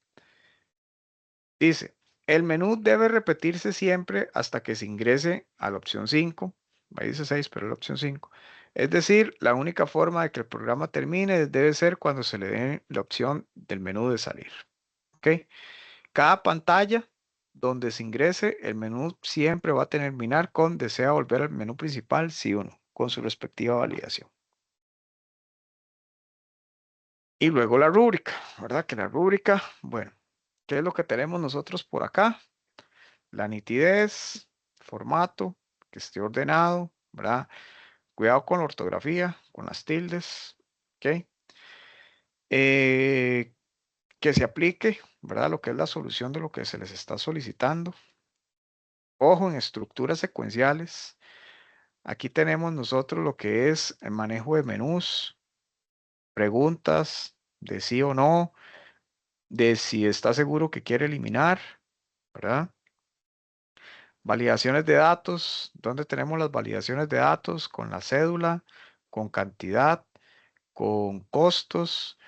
Dice, el menú debe repetirse siempre hasta que se ingrese a la opción 5. Ahí dice 6, pero es la opción 5. Es decir, la única forma de que el programa termine debe ser cuando se le dé la opción del menú de salir. ¿Ok? Cada pantalla donde se ingrese, el menú siempre va a terminar con desea volver al menú principal, sí o no, con su respectiva validación. Y luego la rúbrica, ¿verdad? Que la rúbrica, bueno, ¿qué es lo que tenemos nosotros por acá? La nitidez, formato, que esté ordenado, ¿verdad? Cuidado con la ortografía, con las tildes, ¿ok? Que se aplique, ¿verdad? Lo que es la solución de lo que se les está solicitando. Ojo en estructuras secuenciales. Aquí tenemos nosotros lo que es el manejo de menús, preguntas de sí o no, de si está seguro que quiere eliminar, ¿verdad? Validaciones de datos, ¿dónde tenemos las validaciones de datos? Con la cédula, con cantidad, con costos,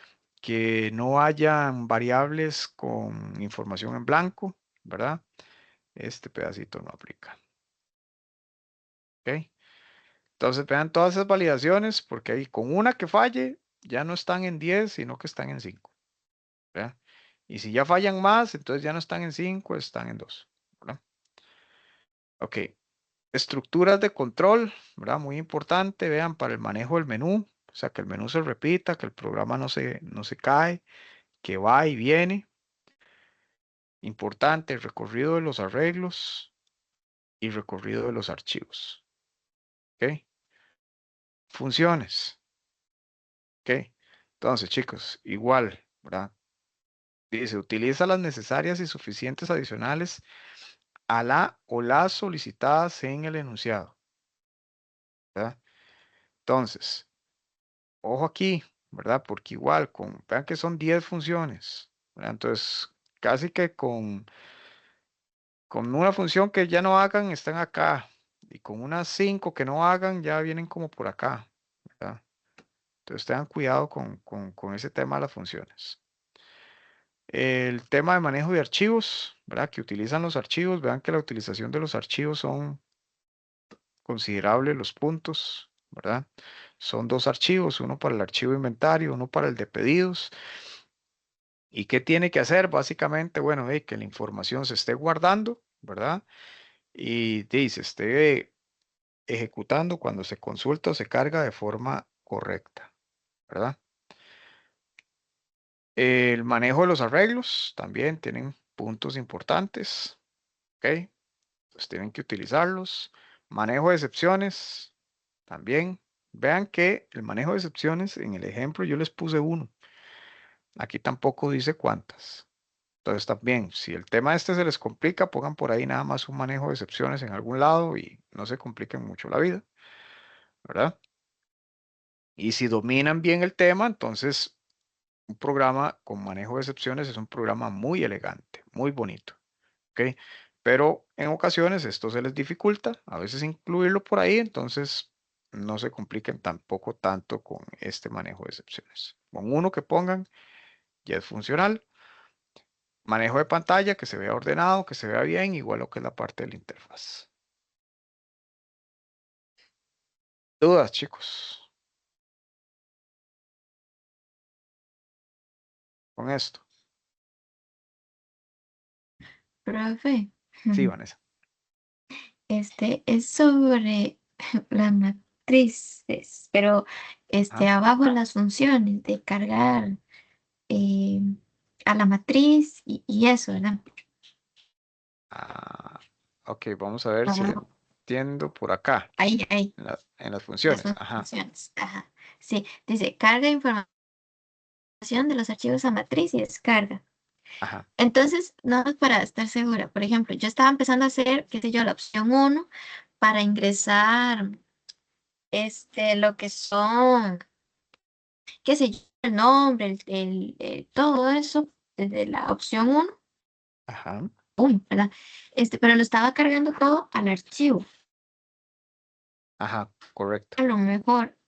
que no hayan variables con información en blanco, ¿verdad? Este pedacito no aplica. ¿Ok? Entonces vean todas esas validaciones, porque ahí con una que falle, ya no están en 10, sino que están en 5. ¿Verdad? Y si ya fallan más, entonces ya no están en 5, están en 2. ¿Verdad? Ok. Estructuras de control, ¿verdad? Muy importante, vean, para el manejo del menú, o sea, que el menú se repita, que el programa no se cae, que va y viene. Importante, el recorrido de los arreglos y recorrido de los archivos. ¿Ok? Funciones. ¿Ok? Entonces, chicos, igual, ¿verdad? Dice, utiliza las necesarias y suficientes adicionales a la o las solicitadas en el enunciado. ¿Verdad? Entonces, ojo aquí, ¿verdad? Porque igual, vean que son 10 funciones, ¿verdad? Entonces, casi que con una función que ya no hagan, están acá. Y con unas 5 que no hagan, ya vienen como por acá, ¿verdad? Entonces, tengan cuidado con ese tema de las funciones. El tema de manejo de archivos, ¿verdad? Que utilizan los archivos. Vean que la utilización de los archivos son considerables los puntos, ¿verdad? Son 2 archivos, uno para el archivo inventario, uno para el de pedidos. ¿Y qué tiene que hacer? Básicamente, bueno, que la información se esté guardando, ¿verdad? Y se esté ejecutando cuando se consulta o se carga de forma correcta, ¿verdad? El manejo de los arreglos también tienen puntos importantes, ¿ok? Pues tienen que utilizarlos. Manejo de excepciones también, Vean que el manejo de excepciones, en el ejemplo yo les puse 1. Aquí tampoco dice cuántas. Entonces también, si el tema este se les complica, pongan por ahí nada más un manejo de excepciones en algún lado y no se compliquen mucho la vida, ¿verdad? Y si dominan bien el tema, entonces un programa con manejo de excepciones es un programa muy elegante, muy bonito, ¿ok? Pero en ocasiones esto se les dificulta, a veces incluirlo por ahí, entonces no se compliquen tampoco tanto con este manejo de excepciones. Con uno que pongan ya es funcional. Manejo de pantalla, que se vea ordenado, que se vea bien, igual lo que es la parte de la interfaz. ¿Dudas, chicos? Con esto. Profe, Sí, Vanessa. este es sobre las matrices, pero Ajá. abajo las funciones de cargar eh, a la matriz y eso, ¿verdad? Ah, ok, vamos a ver si le Abajo, entiendo por acá, ahí, en las las funciones. Ajá, funciones. Ajá. Sí, dice carga información de los archivos a matriz y descarga. ajá, Entonces, nada más para estar segura, por ejemplo, yo estaba empezando a hacer, qué sé yo, la opción 1 para ingresar lo que son, qué sé yo, el nombre, todo eso, desde la opción 1, ajá, ¡pum! ¿Verdad? Pero lo estaba cargando todo al archivo, ajá, correcto. a lo mejor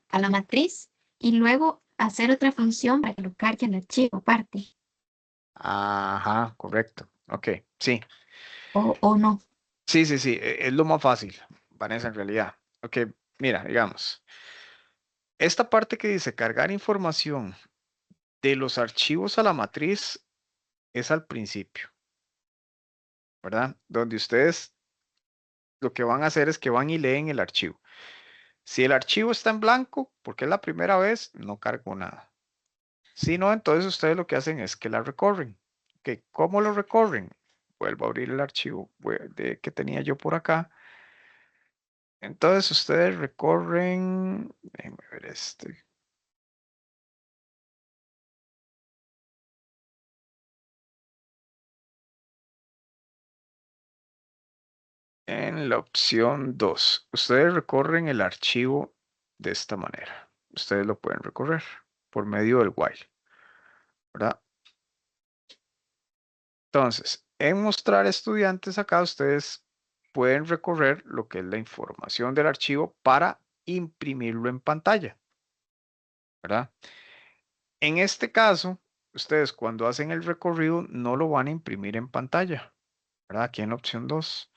a la matriz, y luego hacer otra función para que lo cargue al archivo aparte, Ajá, correcto. Ok, sí. o no. Sí, sí, sí, es lo más fácil, Vanessa, en realidad. Ok, mira, digamos, esta parte que dice cargar información de los archivos a la matriz es al principio, ¿verdad? Donde ustedes lo que van a hacer es que van y leen el archivo. Si el archivo está en blanco, porque es la primera vez, no cargo nada. Si no, entonces ustedes lo que hacen es que la recorren. ¿Cómo lo recorren? Vuelvo a abrir el archivo que tenía yo por acá. Entonces ustedes recorren, déjenme ver en la opción 2. Ustedes recorren el archivo de esta manera. Ustedes lo pueden recorrer por medio del while, ¿verdad? Entonces, en mostrar estudiantes acá ustedes pueden recorrer lo que es la información del archivo para imprimirlo en pantalla, ¿verdad? En este caso, ustedes cuando hacen el recorrido no lo van a imprimir en pantalla, ¿verdad? Aquí en la opción 2,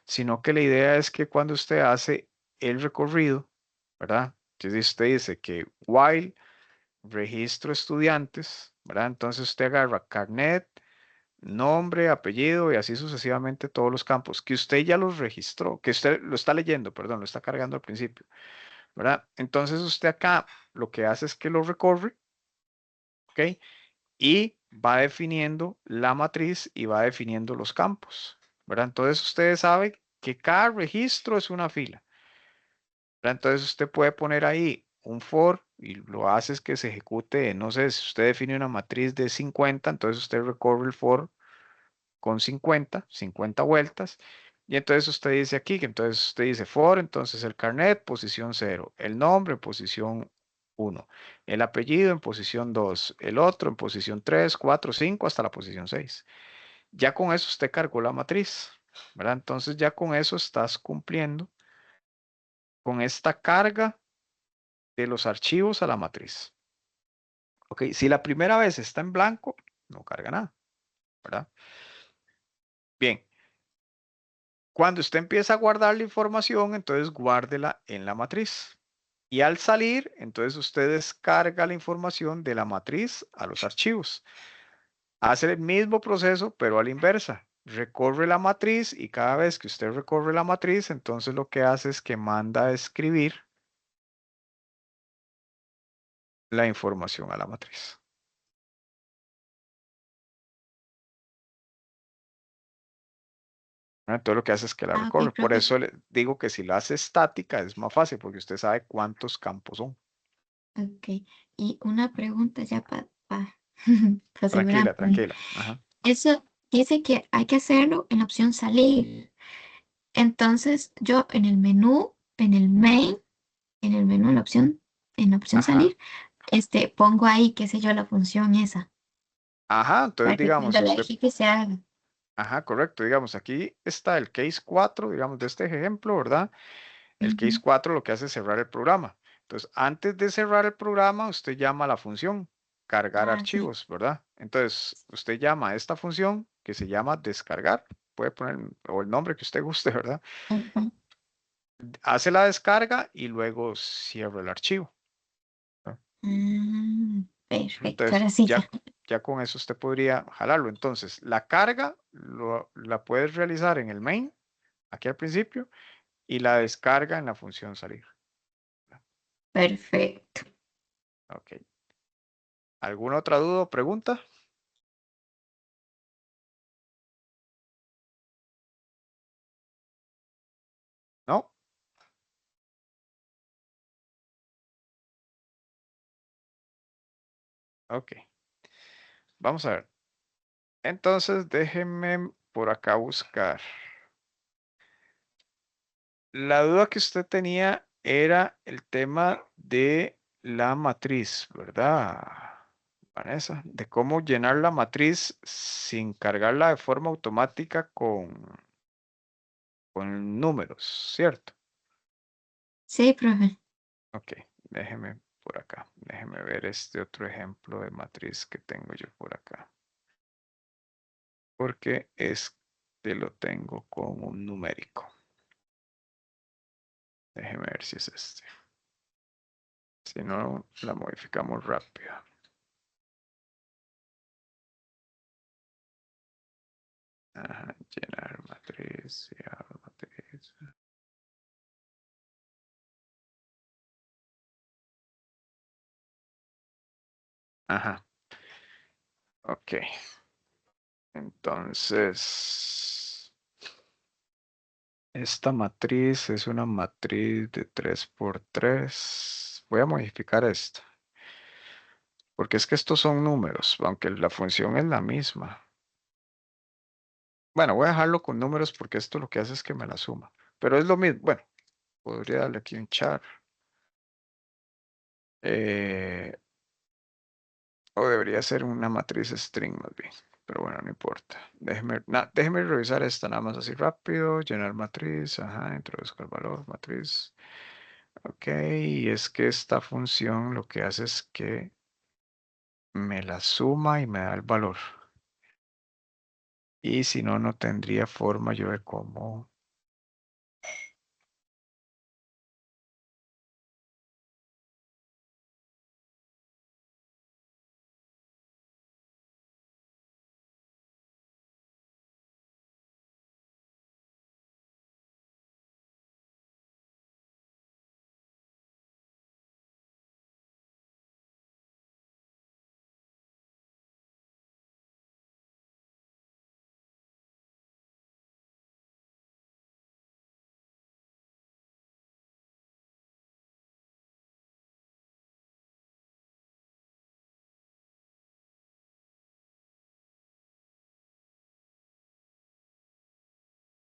sino que la idea es que cuando usted hace el recorrido, ¿verdad? Entonces usted dice que while registro estudiantes, ¿verdad? Entonces usted agarra carnet, nombre, apellido y así sucesivamente todos los campos que usted ya los registró, que usted lo está leyendo, perdón, lo está cargando al principio, ¿verdad? Entonces usted acá lo que hace es que lo recorre, ¿ok? Y va definiendo la matriz y va definiendo los campos, ¿verdad? Entonces ustedes saben que cada registro es una fila, ¿verdad? Entonces usted puede poner ahí un for y lo hace es que se ejecute, no sé, si usted define una matriz de 50, entonces usted recorre el for con 50 vueltas. Y entonces usted dice aquí, que entonces usted dice for, entonces el carnet, posición 0, el nombre en posición 1, el apellido en posición 2, el otro en posición 3, 4, 5, hasta la posición 6. Ya con eso usted cargó la matriz, ¿verdad? Entonces ya con eso estás cumpliendo con esta carga de los archivos a la matriz. Ok, si la primera vez está en blanco, no carga nada, ¿verdad? Bien, cuando usted empieza a guardar la información, entonces guárdela en la matriz. Y al salir, entonces usted descarga la información de la matriz a los archivos. Hace el mismo proceso, pero a la inversa. Recorre la matriz y cada vez que usted recorre la matriz, entonces lo que hace es que manda a escribir la información a la matriz. Entonces lo que hace es que la Ah, ok, recorre. Por profe. eso le digo que si la hace estática es más fácil porque usted sabe cuántos campos son. Ok. Y una pregunta ya para Tranquila, asegurarme. tranquila. Ajá. Eso dice que hay que hacerlo en la opción salir. Entonces, yo en el menú, en el main, en el menú, en la opción Ajá. salir, pongo ahí, qué sé yo, la función esa, Ajá. Entonces para que digamos, cuando la usted, ejecute se haga. ajá, correcto. Digamos, aquí está el case 4, digamos, de este ejemplo, ¿verdad? El case Ujú. 4 lo que hace es cerrar el programa. Entonces, antes de cerrar el programa, usted llama a la función cargar Ah, sí. archivos, ¿verdad? Entonces, usted llama a esta función que se llama descargar. Puede poner o el nombre que usted guste, ¿verdad? Ujú. Hace la descarga y luego cierra el archivo, ¿no? Perfecto, Entonces, ahora sí ya. ya con eso usted podría jalarlo. Entonces, la carga la puedes realizar en el main, aquí al principio, y la descarga en la función salir. Perfecto. Ok. ¿Alguna otra duda o pregunta? ¿No? Ok. Vamos a ver. Entonces, déjenme por acá buscar. La duda que usted tenía era el tema de la matriz, ¿verdad, Vanessa? De cómo llenar la matriz sin cargarla de forma automática con números, ¿cierto? Sí, profe. Ok, déjeme por acá. Déjeme ver este otro ejemplo de matriz que tengo yo por acá. Porque lo tengo con un numérico. Déjeme ver si es este. Si no, la modificamos rápido. Ajá, llenar matriz, ya, matriz. Ajá, ok. Entonces, esta matriz es una matriz de 3 por 3. Voy a modificar esta. Porque es que estos son números, aunque la función es la misma. Bueno, voy a dejarlo con números porque esto lo que hace es que me la suma. Pero es lo mismo. Bueno, podría darle aquí un char. Eh, o debería ser una matriz string más bien. Pero bueno, no importa. Déjeme revisar esta nada más así rápido. Llenar matriz. Ajá, introduzco el valor, matriz. Ok, y es que esta función lo que hace es que me la suma y me da el valor. Y si no, no tendría forma yo de cómo.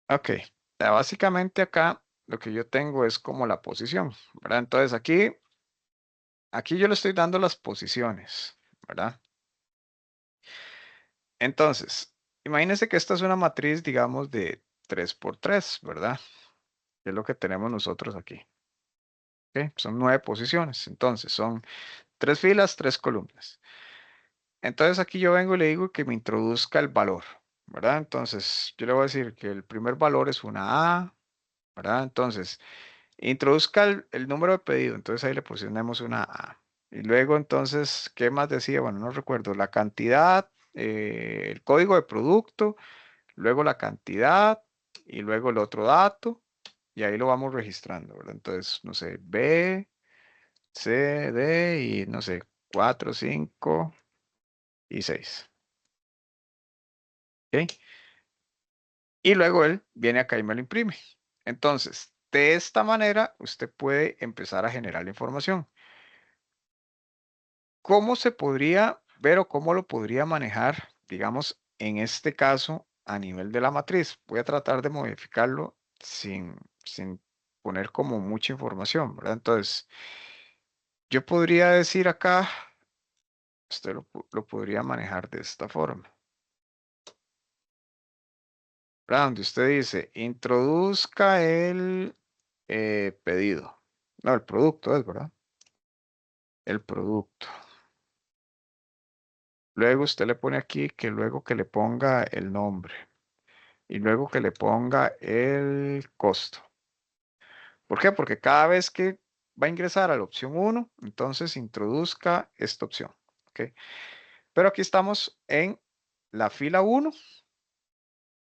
Ok, básicamente acá lo que yo tengo es como la posición, ¿verdad? Entonces aquí yo le estoy dando las posiciones, ¿verdad? Entonces, imagínense que esta es una matriz, digamos, de 3 por 3, ¿verdad? Que es lo que tenemos nosotros aquí. ¿Ok? Son 9 posiciones, entonces son 3 filas, 3 columnas. Entonces aquí yo vengo y le digo que me introduzca el valor, ¿verdad? Entonces yo le voy a decir que el primer valor es una A, ¿verdad? Entonces introduzca el número de pedido, entonces ahí le posicionamos una A. Y luego entonces, ¿qué más decía? Bueno, no recuerdo, la cantidad, el código de producto, luego la cantidad y luego el otro dato y ahí lo vamos registrando, ¿verdad? Entonces, no sé, B, C, D y no sé, 4, 5 y 6. ¿Ok? Y luego él viene acá y me lo imprime. Entonces, de esta manera, usted puede empezar a generar la información. ¿Cómo se podría ver o cómo lo podría manejar, digamos, en este caso, a nivel de la matriz? Voy a tratar de modificarlo sin poner como mucha información, ¿verdad? Entonces, yo podría decir acá, usted lo podría manejar de esta forma, ¿verdad? Donde usted dice, introduzca el pedido. No, el producto es, ¿verdad? El producto. Luego usted le pone aquí que luego que le ponga el nombre y luego que le ponga el costo. ¿Por qué? Porque cada vez que va a ingresar a la opción 1, entonces introduzca esta opción. ¿Ok? Pero aquí estamos en la fila 1,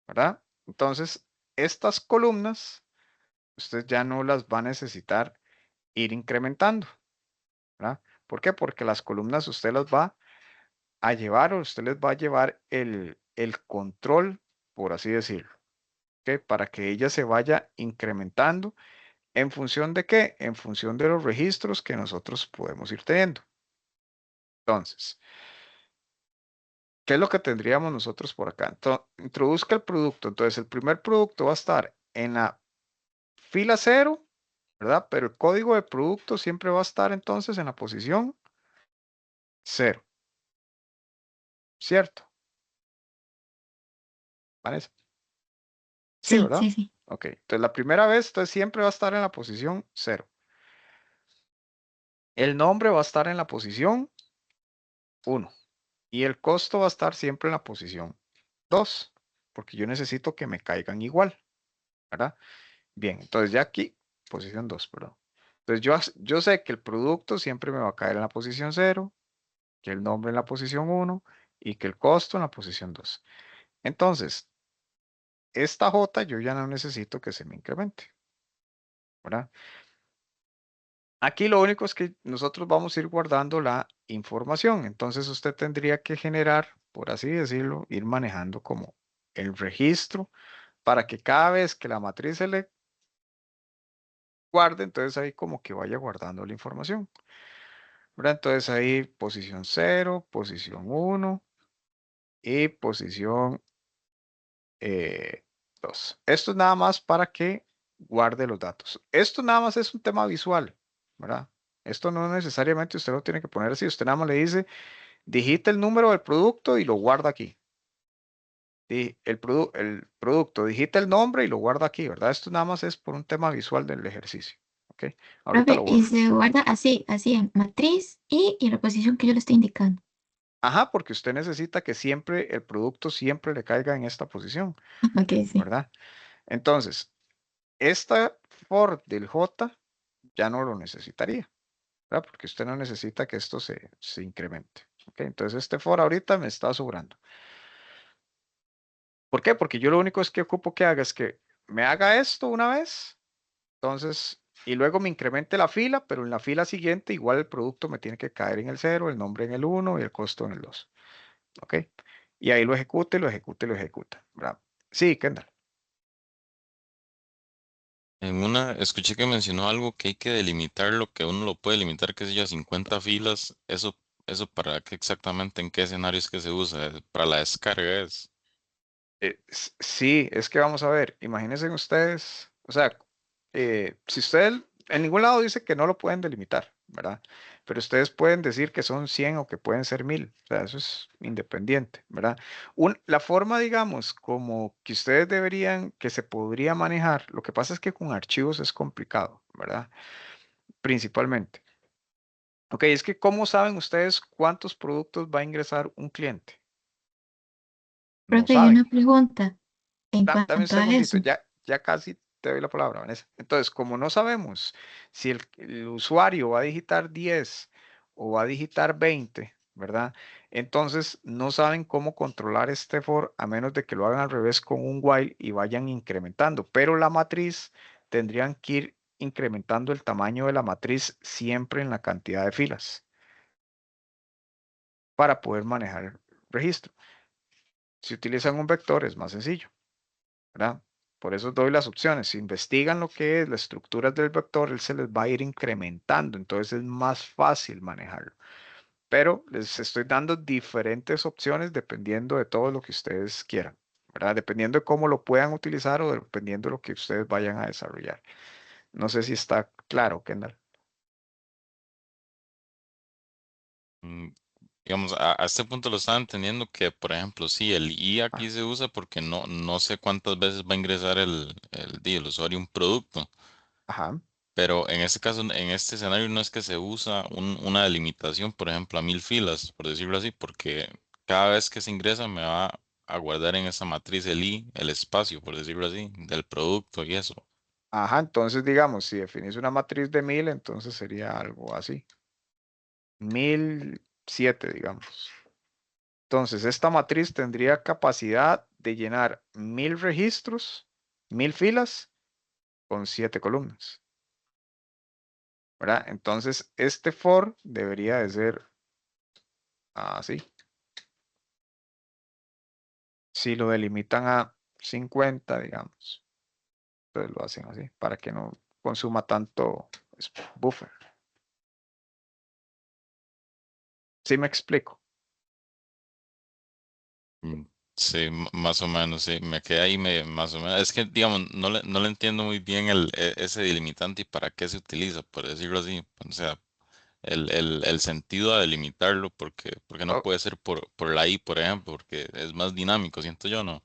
¿verdad? Entonces, estas columnas, usted ya no las va a necesitar ir incrementando, ¿verdad? ¿Por qué? Porque las columnas usted las va a llevar o usted les va a llevar el control, por así decirlo, ¿ok? Para que ella se vaya incrementando. ¿En función de qué? En función de los registros que nosotros podemos ir teniendo. Entonces, ¿qué es lo que tendríamos nosotros por acá? Entonces, introduzca el producto. Entonces, el primer producto va a estar en la fila 0, ¿verdad? Pero el código de producto siempre va a estar entonces en la posición 0, ¿cierto? ¿Vanessa? Sí, Sí, ¿verdad? sí, sí. Ok, entonces la primera vez, entonces siempre va a estar en la posición 0. El nombre va a estar en la posición 1 y el costo va a estar siempre en la posición 2, porque yo necesito que me caigan igual, ¿verdad? Bien, entonces ya aquí, posición 2, perdón. Entonces yo sé que el producto siempre me va a caer en la posición 0, que el nombre en la posición 1 y que el costo en la posición 2. Entonces, esta J yo ya no necesito que se me incremente, ¿verdad? Aquí lo único es que nosotros vamos a ir guardando la información. Entonces usted tendría que generar, por así decirlo, ir manejando como el registro para que cada vez que la matriz se le guarde, entonces ahí como que vaya guardando la información, ¿verdad? Entonces ahí posición 0, posición 1 y posición 2. Esto es nada más para que guarde los datos. Esto nada más es un tema visual, ¿verdad? Esto no necesariamente usted lo tiene que poner así. Usted nada más le dice, digita el número del producto y lo guarda aquí. El producto, digita el nombre y lo guarda aquí, ¿verdad? Esto nada más es por un tema visual del ejercicio. ¿Ok? Ahorita lo Profe, y borro. se guarda así, así en matriz y en la posición que yo le estoy indicando. Ajá, porque usted necesita que siempre el producto siempre le caiga en esta posición, Ok, sí. ¿verdad? Entonces, esta for del J ya no lo necesitaría, ¿verdad? Porque usted no necesita que esto se incremente. ¿Ok? Entonces, este for ahorita me está sobrando. ¿Por qué? Porque yo lo único es que ocupo que haga es que me haga esto una vez, entonces, y luego me incremente la fila, pero en la fila siguiente igual el producto me tiene que caer en el 0, el nombre en el 1 y el costo en el 2. ¿Ok? Y ahí lo ejecuta y lo ejecuta y lo ejecuta, ¿verdad? Sí, Kendall. En una, escuché que mencionó algo que hay que delimitarlo, que uno lo puede limitar, qué sé yo, a 50 filas. Eso para qué exactamente, en qué escenarios que se usa, para la descarga es. Sí, es que vamos a ver, imagínense ustedes, o sea, si usted en ningún lado dice que no lo pueden delimitar, ¿verdad? Pero ustedes pueden decir que son 100 o que pueden ser 1000, o sea, eso es independiente, ¿verdad? La forma, digamos, como que ustedes deberían, que se podría manejar, lo que pasa es que con archivos es complicado, ¿verdad? Principalmente. Ok, es que ¿cómo saben ustedes cuántos productos va a ingresar un cliente? No Profe, y saben. una pregunta en Dame un cuanto a segundito, eso. ya casi te doy la palabra, Vanessa. Entonces, como no sabemos si el usuario va a digitar 10 o va a digitar 20, ¿verdad? Entonces, no saben cómo controlar este for a menos de que lo hagan al revés con un while y vayan incrementando. Pero la matriz tendrían que ir incrementando el tamaño de la matriz siempre en la cantidad de filas para poder manejar el registro. Si utilizan un vector es más sencillo. ¿verdad? Por eso doy las opciones. Si investigan lo que es la estructura del vector, él se les va a ir incrementando, entonces es más fácil manejarlo. Pero les estoy dando diferentes opciones dependiendo de todo lo que ustedes quieran, ¿verdad? Dependiendo de cómo lo puedan utilizar o dependiendo de lo que ustedes vayan a desarrollar. No sé si está claro, Kendall. Mm, Digamos, a este punto lo estaba entendiendo que, por ejemplo, sí, el I Ah, aquí se usa porque no sé cuántas veces va a ingresar el usuario un producto, ajá. pero en este caso, en este escenario no es que se usa una delimitación, por ejemplo, a 1000 filas, por decirlo así, porque cada vez que se ingresa me va a guardar en esa matriz el I, el espacio, por decirlo así, del producto y eso. Ajá, entonces digamos, si definís una matriz de 1000, entonces sería algo así. 1007, digamos. Entonces, esta matriz tendría capacidad de llenar 1000 registros, 1000 filas con 7 columnas, ¿verdad? Entonces, este for debería de ser así. Si lo delimitan a 50, digamos, entonces lo hacen así para que no consuma tanto buffer. ¿Sí me explico? Mm, Sí, más o menos, sí, me quedé ahí más o menos. Es que, digamos, no le entiendo muy bien ese delimitante y para qué se utiliza, por decirlo así. O sea, el sentido a delimitarlo, porque no Oh, puede ser por la I, por ejemplo, porque es más dinámico, siento yo, ¿no?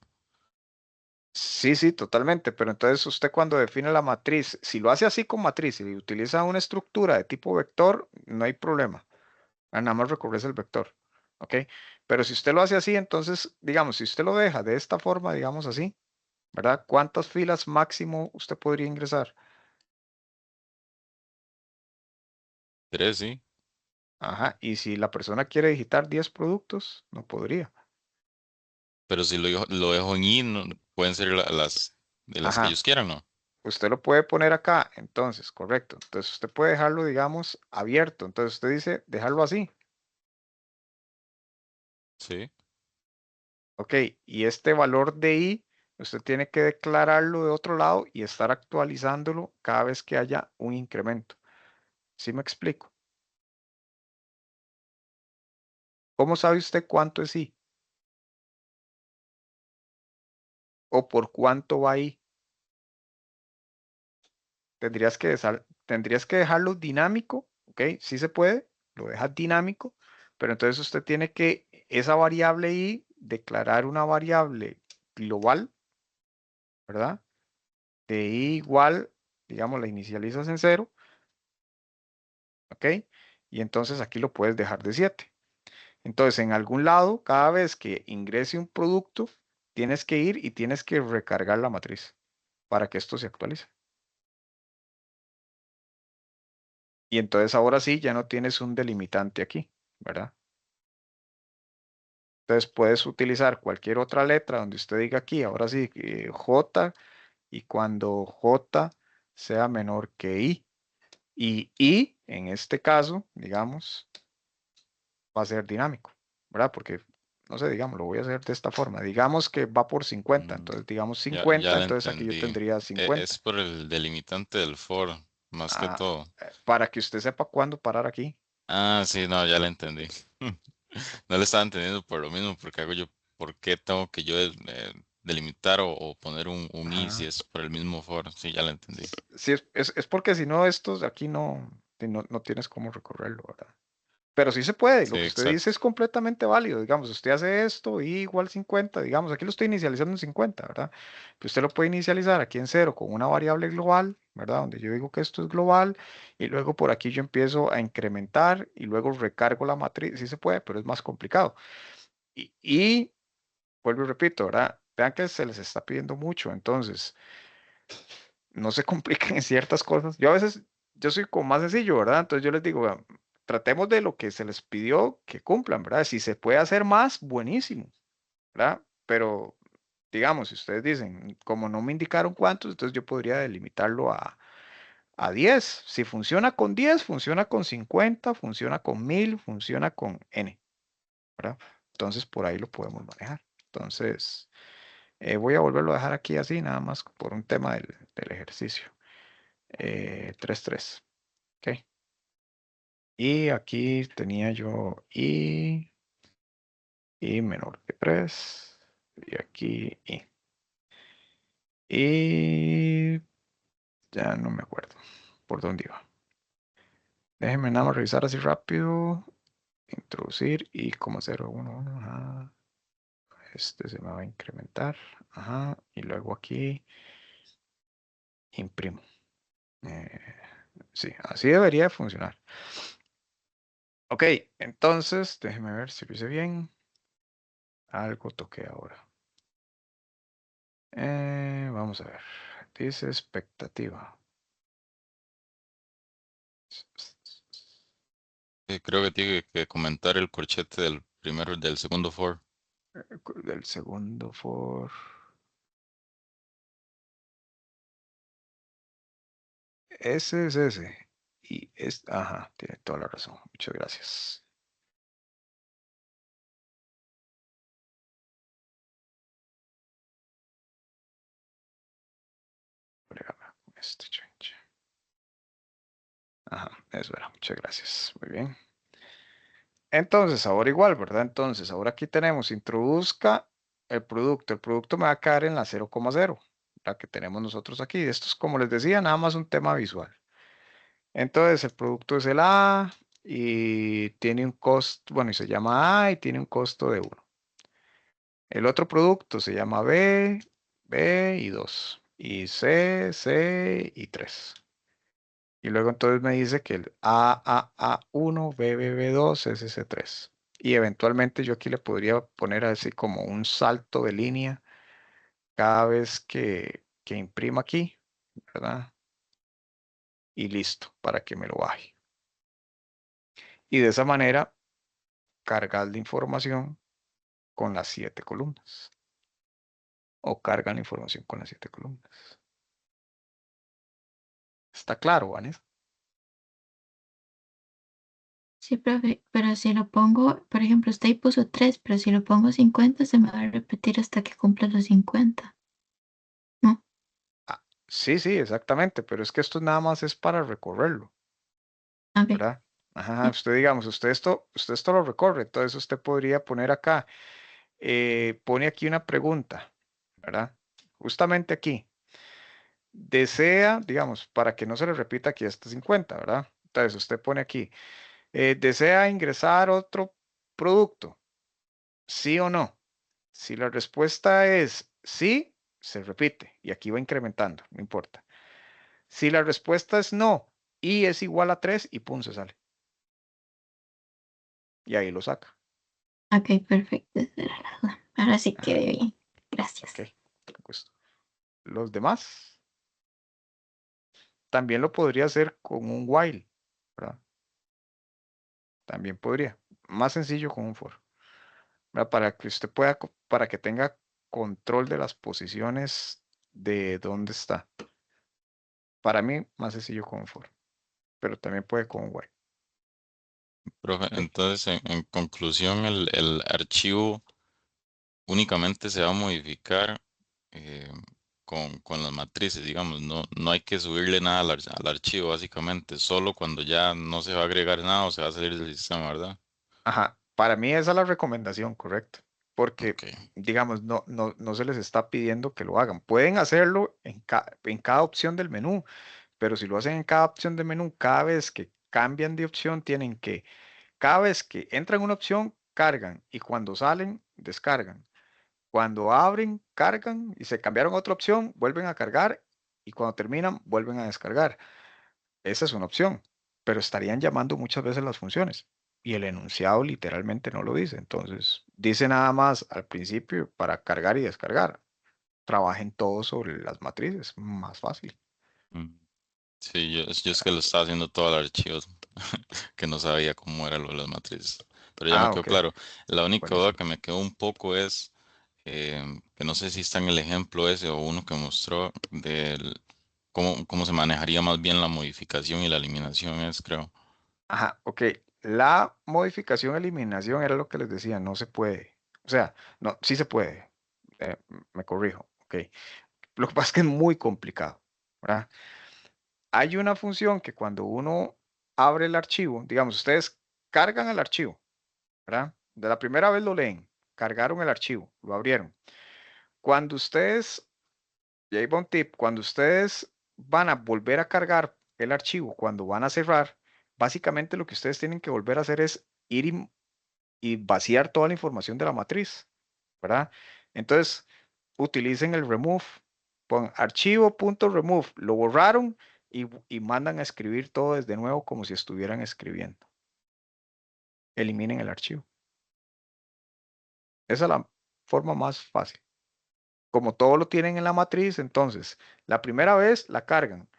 sí, sí, totalmente, pero entonces usted cuando define la matriz, si lo hace así con matriz y utiliza una estructura de tipo vector, no hay problema. Nada más recorres el vector, ¿ok? Pero si usted lo hace así, entonces, digamos, si usted lo deja de esta forma, digamos así, ¿verdad? ¿Cuántas filas máximo usted podría ingresar? 3, sí. Ajá, y si la persona quiere digitar 10 productos, no podría. Pero si lo dejo en I, pueden ser de las que Ajá, ellos quieran, ¿no? usted lo puede poner acá, entonces, correcto. Entonces usted puede dejarlo, digamos, abierto. Entonces usted dice, dejarlo así. Sí. Ok, y este valor de i, usted tiene que declararlo de otro lado y estar actualizándolo cada vez que haya un incremento. ¿Sí me explico? ¿Cómo sabe usted cuánto es i? ¿O por cuánto va i? Tendrías que dejarlo dinámico, ¿ok? Sí se puede, lo dejas dinámico, pero entonces usted tiene que esa variable i declarar una variable global, ¿verdad? De i igual, digamos, la inicializas en 0, ¿ok? Y entonces aquí lo puedes dejar de 7. Entonces, en algún lado, cada vez que ingrese un producto, tienes que ir y tienes que recargar la matriz para que esto se actualice. Y entonces ahora sí, ya no tienes un delimitante aquí, ¿verdad? Entonces puedes utilizar cualquier otra letra donde usted diga aquí, ahora sí, J, y cuando J sea menor que I. Y I, en este caso, digamos, va a ser dinámico, ¿verdad? Porque, no sé, digamos, lo voy a hacer de esta forma. Digamos que va por 50, Mm, entonces digamos ya 50, la entonces aquí yo entendí. tendría Es 50. por el delimitante del for, más que Ah, todo. para que usted sepa cuándo parar aquí. Ah, sí, no, ya la entendí. No le estaba entendiendo por lo mismo, porque por qué tengo que yo delimitar o poner un i si Ajá. es por el mismo for. Sí, ya la entendí. Sí, es porque si no, estos aquí no tienes cómo recorrerlo, ¿verdad? Pero sí se puede, Sí, lo que usted dice exacto. es completamente válido, digamos, usted hace esto y igual 50, digamos, aquí lo estoy inicializando en 50, ¿verdad? Pero usted lo puede inicializar aquí en 0 con una variable global, ¿verdad? Donde yo digo que esto es global y luego por aquí yo empiezo a incrementar y luego recargo la matriz, sí se puede, pero es más complicado. Y vuelvo y repito, ¿verdad? Vean que se les está pidiendo mucho, entonces no se compliquen en ciertas cosas. Yo a veces, yo soy como más sencillo, ¿verdad? Entonces yo les digo, "Vean, tratemos de lo que se les pidió que cumplan, ¿verdad? Si se puede hacer más, buenísimo, ¿verdad? Pero digamos, si ustedes dicen, como no me indicaron cuántos, entonces yo podría delimitarlo a 10. Si funciona con 10, funciona con 50, funciona con 1000, funciona con N, ¿verdad? Entonces por ahí lo podemos manejar. Entonces, Voy a volverlo a dejar aquí así, nada más por un tema del ejercicio. 3, 3. Ok. Y aquí tenía yo y menor que 3. Y aquí y. Y ya no me acuerdo por dónde iba. Déjenme nada más revisar así rápido. Introducir y como 0, 1, 1. Ajá. Este se me va a incrementar. Ajá. Y luego aquí imprimo. Sí, así debería funcionar. Ok, entonces déjenme ver si lo hice bien. Algo toqué ahora. Vamos a ver. Dice expectativa. Creo que tiene que comentar el corchete del segundo for. Del segundo for. Ese es ese. Y es. Ajá, tiene toda la razón. Muchas gracias. Brégame con este change. Ajá, eso era. Muchas gracias. Muy bien. Entonces, ahora igual, ¿verdad? Entonces, ahora aquí tenemos, introduzca el producto. El producto me va a caer en la 0,0, la que tenemos nosotros aquí. Esto es, como les decía, nada más un tema visual. Entonces, el producto es el A y tiene un costo, bueno, y se llama A y tiene un costo de 1. El otro producto se llama B, B y 2. Y C, C y 3. Y luego entonces me dice que el A1, B2, SC3. Y eventualmente yo aquí le podría poner así como un salto de línea cada vez que imprima aquí, ¿verdad? Y listo, para que me lo baje. Y de esa manera, cargar la información con las 7 columnas. O cargan la información con las 7 columnas. ¿Está claro, Vanessa? Sí, profe, pero si lo pongo, por ejemplo, usted ahí puso 3, pero si lo pongo 50 se me va a repetir hasta que cumpla los 50. ¿No? Ah, sí, sí, exactamente, pero es que esto nada más es para recorrerlo, Ok. ¿verdad? Ajá, Sí. usted digamos, usted esto lo recorre, entonces usted podría poner acá, pone aquí una pregunta, ¿verdad? Justamente aquí, desea, digamos, para que no se le repita aquí hasta 50, ¿verdad? Entonces usted pone aquí, ¿desea ingresar otro producto? ¿Sí o no? Si la respuesta es sí, se repite y aquí va incrementando, no importa. Si la respuesta es no y es igual a 3 y pum, se sale. Y ahí lo saca. Ok, perfecto. Esa era la duda. Ahora sí Ajá, quedé bien. Gracias. ok. Pues, los demás también lo podría hacer con un while, ¿verdad? También podría. Más sencillo con un for, ¿verdad? Para que usted pueda, para que tenga control de las posiciones de dónde está. Para mí, más sencillo con un for, pero también puede con un while. Profe, ¿Ok? entonces, en conclusión, el archivo únicamente se va a modificar eh, con las matrices, digamos, no hay que subirle nada al archivo, básicamente, solo cuando ya no se va a agregar nada o se va a salir del sistema, ¿verdad? Ajá, para mí esa es la recomendación, correcto, porque, Ok. digamos, no se les está pidiendo que lo hagan. Pueden hacerlo en cada opción del menú, pero si lo hacen en cada opción del menú, cada vez que cambian de opción, cada vez que entran una opción, cargan, y cuando salen, descargan. Cuando abren, cargan, y se cambiaron a otra opción, vuelven a cargar, y cuando terminan, vuelven a descargar. Esa es una opción, pero estarían llamando muchas veces las funciones y el enunciado literalmente no lo dice. Entonces, dice nada más al principio para cargar y descargar. Trabajen todos sobre las matrices, más fácil. Mm. Sí, yo es que lo estaba haciendo todo el archivo, que no sabía cómo era lo de las matrices. Pero ya me quedó Ok, claro. La única duda buenísimo. que me quedó un poco es que no sé si está en el ejemplo ese o uno que mostró del cómo se manejaría más bien la modificación y la eliminación es, creo. Ajá, ok. La modificación, eliminación era lo que les decía, no se puede. O sea, no, sí se puede. Me corrijo, ok. Lo que pasa es que es muy complicado, ¿verdad? Hay una función que cuando uno abre el archivo, digamos, ustedes cargan el archivo, ¿verdad? De la primera vez lo leen, cargaron el archivo, lo abrieron. Cuando ustedes, y ahí va un tip, cuando ustedes van a volver a cargar el archivo, cuando van a cerrar, básicamente lo que ustedes tienen que volver a hacer es ir y vaciar toda la información de la matriz, ¿verdad? Entonces, utilicen el remove, pon archivo.remove, lo borraron y mandan a escribir todo desde nuevo como si estuvieran escribiendo. Eliminen el archivo. Esa es la forma más fácil. Como todo lo tienen en la matriz, entonces, la primera vez la cargan,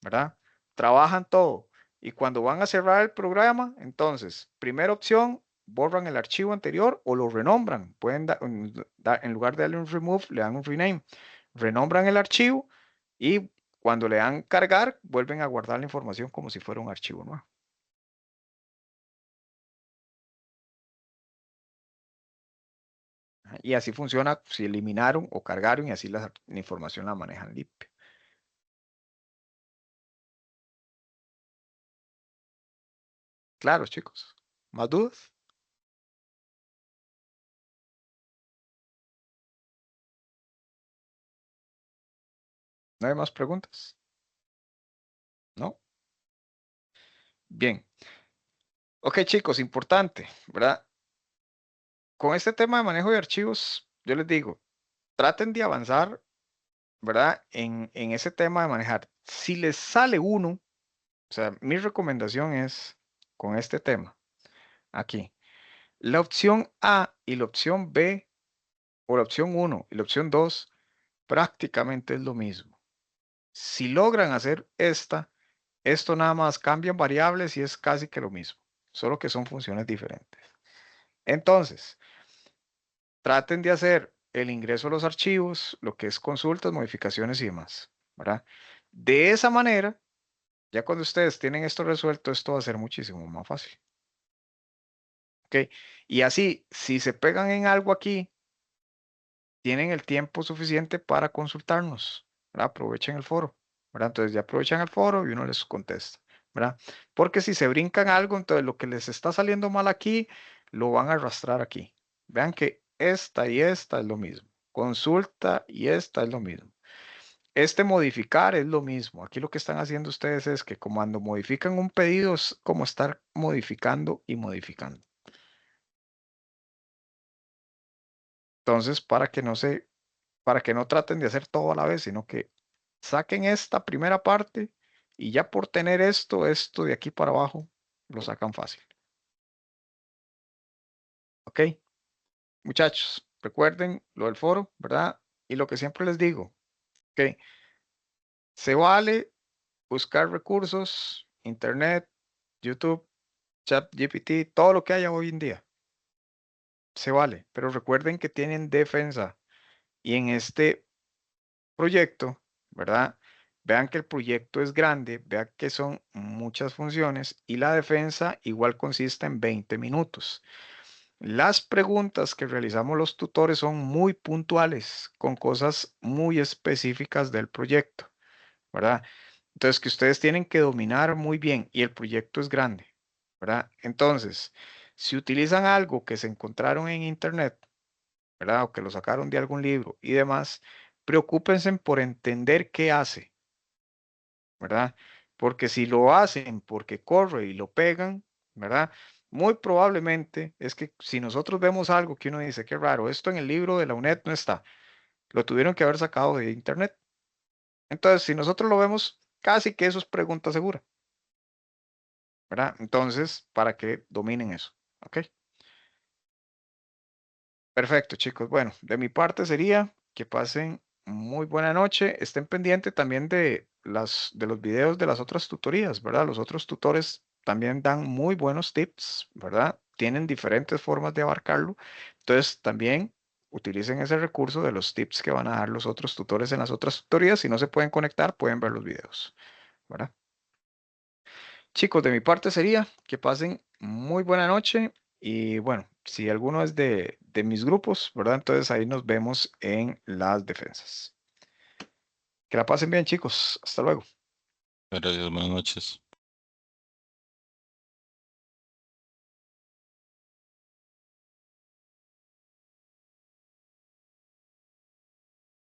¿verdad? Trabajan todo. Y cuando van a cerrar el programa, entonces, primera opción, borran el archivo anterior o lo renombran. Pueden en lugar de darle un remove, le dan un rename. Renombran el archivo y cuando le dan cargar, vuelven a guardar la información como si fuera un archivo nuevo. Y así funciona si eliminaron o cargaron y así la información la manejan limpio. Claro, chicos. ¿Más dudas? ¿No hay más preguntas? ¿No? Bien. Ok, chicos, importante, ¿verdad? Con este tema de manejo de archivos, yo les digo, traten de avanzar, ¿verdad? En ese tema de manejar. Si les sale uno, o sea, mi recomendación es con este tema, aquí, la opción A y la opción B, o la opción 1 y la opción 2, prácticamente es lo mismo. Si logran hacer esto nada más cambian variables y es casi que lo mismo, solo que son funciones diferentes. Entonces, traten de hacer el ingreso a los archivos, lo que es consultas, modificaciones y demás, ¿verdad? De esa manera, ya cuando ustedes tienen esto resuelto, esto va a ser muchísimo más fácil. ¿Ok? Y así, si se pegan en algo aquí, tienen el tiempo suficiente para consultarnos, ¿verdad? Aprovechen el foro, ¿verdad? Entonces ya aprovechan el foro y uno les contesta, ¿verdad? Porque si se brincan algo, entonces lo que les está saliendo mal aquí, lo van a arrastrar aquí. Vean que esta y esta es lo mismo. Consulta y esta es lo mismo. Este modificar es lo mismo. Aquí lo que están haciendo ustedes es que cuando modifican un pedido es como estar modificando y modificando. Entonces, para que no traten de hacer todo a la vez, sino que saquen esta primera parte y ya por tener esto de aquí para abajo, lo sacan fácil. ¿Ok? Muchachos, recuerden lo del foro, ¿verdad? Y lo que siempre les digo, ¿ok? Se vale buscar recursos, internet, YouTube, ChatGPT, todo lo que haya hoy en día. Se vale, pero recuerden que tienen defensa. Y en este proyecto, ¿verdad? Vean que el proyecto es grande, vean que son muchas funciones y la defensa igual consiste en 20 minutos. Las preguntas que realizamos los tutores son muy puntuales, con cosas muy específicas del proyecto, ¿verdad? Entonces, que ustedes tienen que dominar muy bien y el proyecto es grande, ¿verdad? Entonces, si utilizan algo que se encontraron en internet, ¿verdad? O que lo sacaron de algún libro y demás, preocúpense por entender qué hace, ¿verdad? Porque si lo hacen porque corre y lo pegan, ¿verdad? Muy probablemente es que si nosotros vemos algo que uno dice, qué raro, esto en el libro de la UNED no está, lo tuvieron que haber sacado de internet. Entonces, si nosotros lo vemos, casi que eso es pregunta segura, ¿verdad? Entonces, para que dominen eso, ¿ok? Perfecto, chicos. Bueno, de mi parte sería que pasen muy buena noche. Estén pendientes también de los videos de las otras tutorías, ¿verdad? Los otros tutores también dan muy buenos tips, ¿verdad? Tienen diferentes formas de abarcarlo. Entonces, también utilicen ese recurso de los tips que van a dar los otros tutores en las otras tutorías. Si no se pueden conectar, pueden ver los videos, ¿verdad? Chicos, de mi parte sería que pasen muy buena noche y bueno. Si alguno es de mis grupos, ¿verdad? Entonces ahí nos vemos en las defensas. Que la pasen bien, chicos. Hasta luego. Gracias, buenas noches.